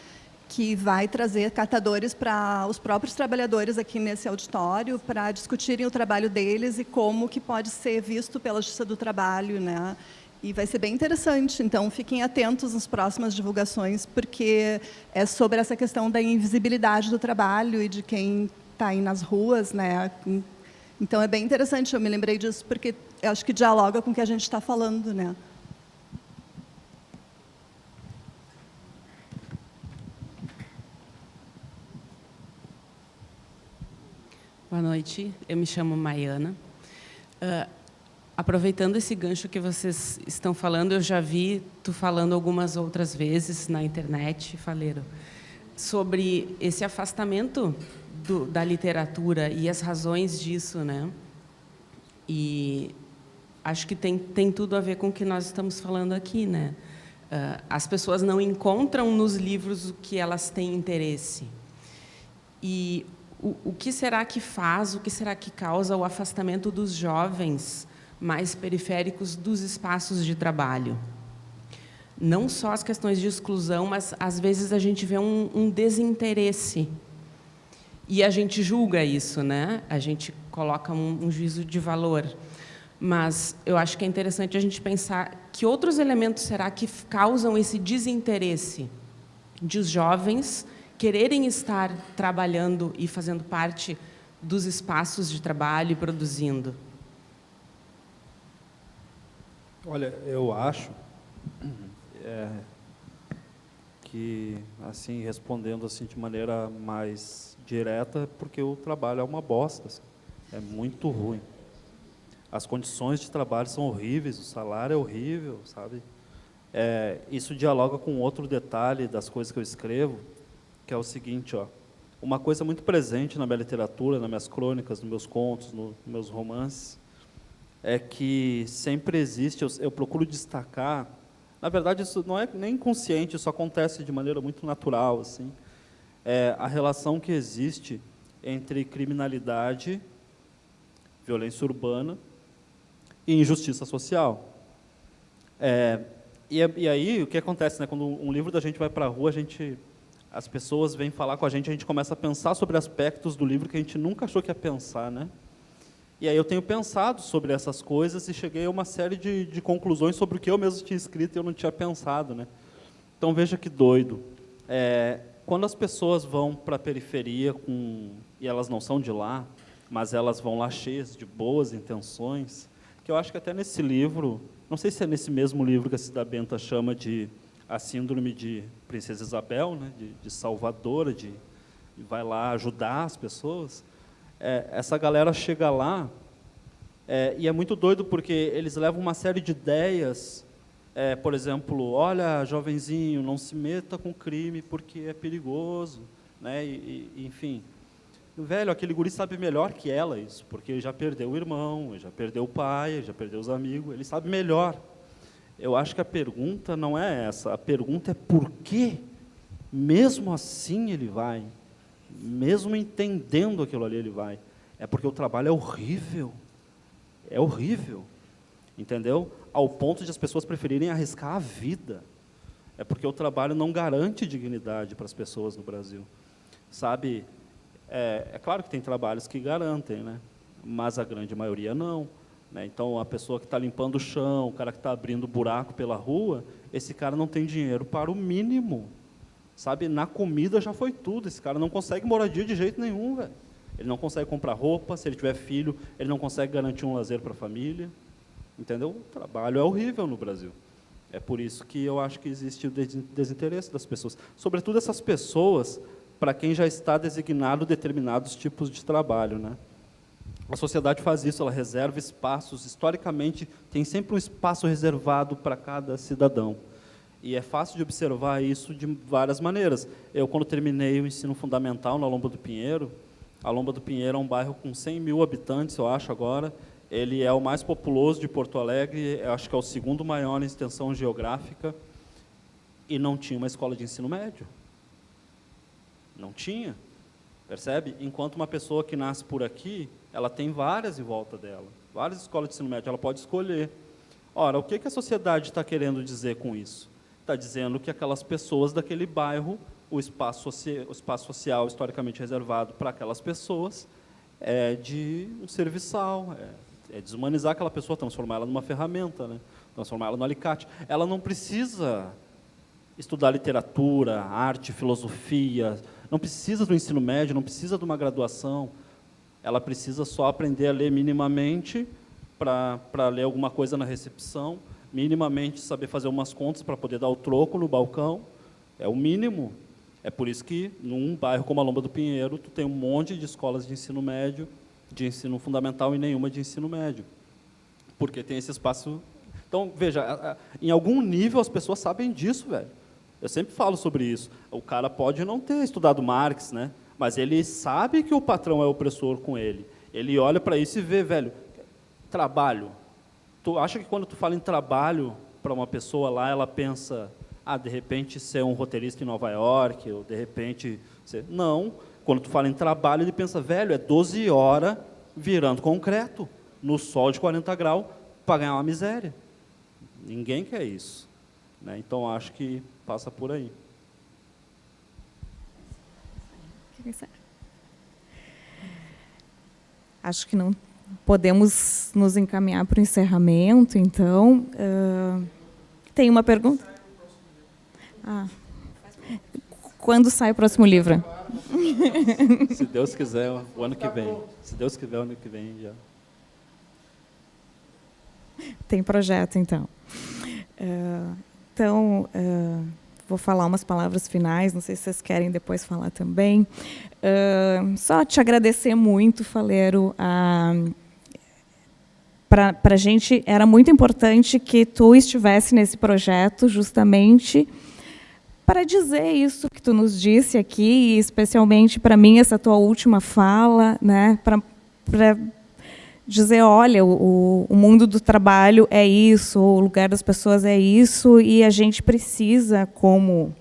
que vai trazer catadores para os próprios trabalhadores aqui nesse auditório para discutirem o trabalho deles e como que pode ser visto pela Justiça do Trabalho, né? E vai ser bem interessante, então fiquem atentos nas próximas divulgações, porque é sobre essa questão da invisibilidade do trabalho e de quem está aí nas ruas, né? Então, é bem interessante, eu me lembrei disso, porque eu acho que dialoga com o que a gente está falando, né? Boa noite, eu me chamo Maiana. Aproveitando esse gancho que vocês estão falando, eu já vi tu falando algumas outras vezes na internet, Faleiro, sobre esse afastamento da literatura e as razões disso, né? E acho que tem tudo a ver com o que nós estamos falando aqui, né? As pessoas não encontram nos livros o que elas têm interesse. E o que será que faz, o que será que causa o afastamento dos jovens mais periféricos dos espaços de trabalho? Não só as questões de exclusão, mas, às vezes, a gente vê um desinteresse. E a gente julga isso, né? A gente coloca um juízo de valor. Mas eu acho que é interessante a gente pensar que outros elementos será que causam esse desinteresse de os jovens quererem estar trabalhando e fazendo parte dos espaços de trabalho e produzindo? Olha, eu acho que, assim, respondendo assim de maneira mais direta, porque o trabalho é uma bosta, assim, é muito ruim. As condições de trabalho são horríveis, o salário é horrível, sabe? Isso dialoga com outro detalhe das coisas que eu escrevo, que é o seguinte, ó, uma coisa muito presente na minha literatura, nas minhas crônicas, nos meus contos, nos meus romances, é que sempre existe, eu procuro destacar, na verdade isso não é nem inconsciente, isso acontece de maneira muito natural, assim, a relação que existe entre criminalidade, violência urbana e injustiça social. E aí, o que acontece, né, quando um livro da gente vai para a rua, as pessoas vêm falar com a gente começa a pensar sobre aspectos do livro que a gente nunca achou que ia pensar, né? E aí eu tenho pensado sobre essas coisas e cheguei a uma série de conclusões sobre o que eu mesmo tinha escrito e eu não tinha pensado, né? Então, veja que doido. Quando as pessoas vão para a periferia, e elas não são de lá, mas elas vão lá cheias de boas intenções, que eu acho que até nesse livro, não sei se é nesse mesmo livro que a Cida Benta chama de a síndrome de Princesa Isabel, né, de salvadora, de vai lá ajudar as pessoas, essa galera chega lá, e é muito doido porque eles levam uma série de ideias, por exemplo, olha, jovenzinho, não se meta com crime porque é perigoso, né, enfim. Velho, aquele guri sabe melhor que ela isso, porque ele já perdeu o irmão, ele já perdeu o pai, ele já perdeu os amigos, ele sabe melhor. Eu acho que a pergunta não é essa, a pergunta é por que, mesmo assim, ele vai, mesmo entendendo aquilo ali, ele vai. É porque o trabalho é horrível, entendeu? Ao ponto de as pessoas preferirem arriscar a vida. É porque o trabalho não garante dignidade para as pessoas no Brasil, sabe? É claro que tem trabalhos que garantem, né? Mas a grande maioria não. Né? Então, a pessoa que está limpando o chão, o cara que está abrindo buraco pela rua, esse cara não tem dinheiro para o mínimo. Sabe? Na comida já foi tudo. Esse cara não consegue moradia de jeito nenhum, velho. Ele não consegue comprar roupa, se ele tiver filho, ele não consegue garantir um lazer para a família. Entendeu? O trabalho é horrível no Brasil. É por isso que eu acho que existe o desinteresse das pessoas. Sobretudo essas pessoas para quem já está designado determinados tipos de trabalho, né? A sociedade faz isso, ela reserva espaços, historicamente, tem sempre um espaço reservado para cada cidadão. E é fácil de observar isso de várias maneiras. Eu, quando terminei o ensino fundamental na Lomba do Pinheiro, a Lomba do Pinheiro é um bairro com 100 mil habitantes, eu acho, agora, ele é o mais populoso de Porto Alegre, eu acho que é o segundo maior em extensão geográfica, e não tinha uma escola de ensino médio. Não tinha, percebe? Enquanto uma pessoa que nasce por aqui, ela tem várias em volta dela, várias escolas de ensino médio, ela pode escolher. Ora, o que a sociedade está querendo dizer com isso? Está dizendo que aquelas pessoas daquele bairro, o espaço social historicamente reservado para aquelas pessoas é de um serviçal, é desumanizar aquela pessoa, transformar ela numa ferramenta, né? Transformar ela no alicate. Ela não precisa estudar literatura, arte, filosofia, não precisa do ensino médio, não precisa de uma graduação, ela precisa só aprender a ler minimamente para ler alguma coisa na recepção, minimamente saber fazer umas contas para poder dar o troco no balcão, é o mínimo. É por isso que, num bairro como a Lomba do Pinheiro, tu tem um monte de escolas de ensino médio, de ensino fundamental e nenhuma de ensino médio, porque tem esse espaço. Então, veja, em algum nível as pessoas sabem disso, velho. Eu sempre falo sobre isso. O cara pode não ter estudado Marx, né? Mas ele sabe que o patrão é opressor com ele. Ele olha para isso e vê, velho, trabalho. Tu acha que quando tu fala em trabalho para uma pessoa lá, ela pensa, de repente ser um roteirista em Nova York, ou de repente ser... Não. Quando tu fala em trabalho, ele pensa, velho, é 12 horas virando concreto, no sol de 40 graus, para ganhar uma miséria. Ninguém quer isso, né? Então, acho que passa por aí. Acho que não podemos nos encaminhar para o encerramento, então. Tem uma pergunta? Quando sai o próximo livro? Se Deus quiser, o ano que vem. Se Deus quiser, o ano que vem já. Tem projeto, então. Vou falar umas palavras finais, não sei se vocês querem depois falar também. Só te agradecer muito, Faleiro. Para a gente era muito importante que tu estivesse nesse projeto, justamente para dizer isso que tu nos disse aqui, e especialmente para mim, essa tua última fala, né? Para dizer, olha, o mundo do trabalho é isso, o lugar das pessoas é isso, e a gente precisa, como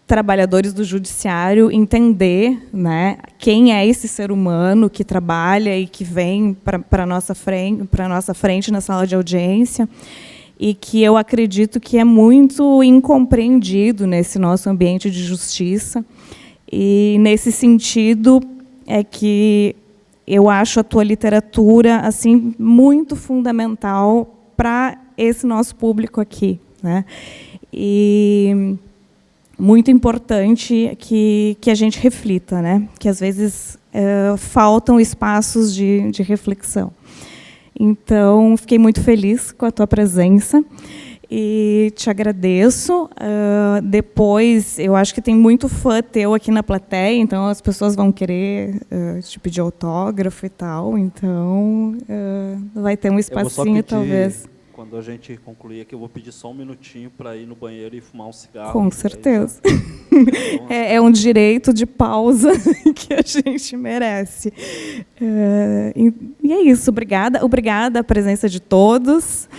trabalhadores do judiciário, entender, né, quem é esse ser humano que trabalha e que vem para a nossa frente na sala de audiência, e que eu acredito que é muito incompreendido nesse nosso ambiente de justiça. E, nesse sentido, é que eu acho a tua literatura assim muito fundamental para esse nosso público aqui, né? E muito importante que a gente reflita, né? Que às vezes faltam espaços de reflexão. Então, fiquei muito feliz com a tua presença e te agradeço. Depois, eu acho que tem muito fã teu aqui na plateia, então as pessoas vão querer te pedir autógrafo e tal, então vai ter um espacinho, talvez. Quando a gente concluir aqui, eu vou pedir só um minutinho para ir no banheiro e fumar um cigarro. Com certeza. É um direito de pausa que a gente merece. E é isso, obrigada. Obrigada a presença de todos.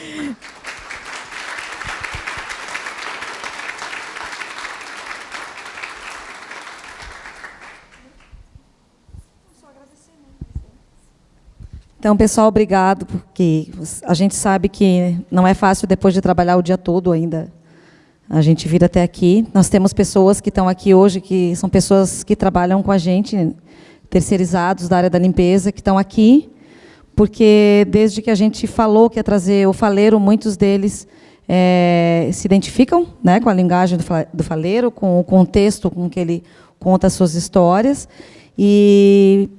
Então, pessoal, obrigado, porque a gente sabe que não é fácil, depois de trabalhar o dia todo ainda, a gente vir até aqui. Nós temos pessoas que estão aqui hoje, que são pessoas que trabalham com a gente, terceirizados da área da limpeza, que estão aqui, porque desde que a gente falou que ia trazer o Faleiro, muitos deles se identificam, né, com a linguagem do Faleiro, com o contexto com que ele conta as suas histórias, e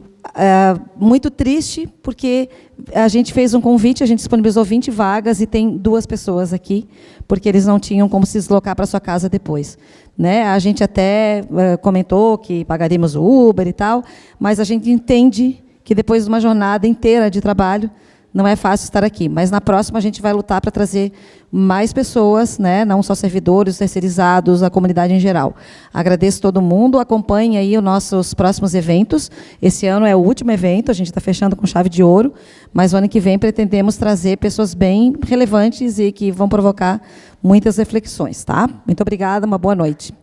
muito triste, porque a gente fez um convite, a gente disponibilizou 20 vagas e tem 2 pessoas aqui, porque eles não tinham como se deslocar para a sua casa depois, né? A gente até comentou que pagaríamos o Uber e tal, mas a gente entende que depois de uma jornada inteira de trabalho, não é fácil estar aqui. Mas na próxima a gente vai lutar para trazer mais pessoas, né? Não só servidores, terceirizados, a comunidade em geral. Agradeço todo mundo, acompanhem aí os nossos próximos eventos. Esse ano é o último evento, a gente está fechando com chave de ouro, mas o ano que vem pretendemos trazer pessoas bem relevantes e que vão provocar muitas reflexões. Tá? Muito obrigada, uma boa noite.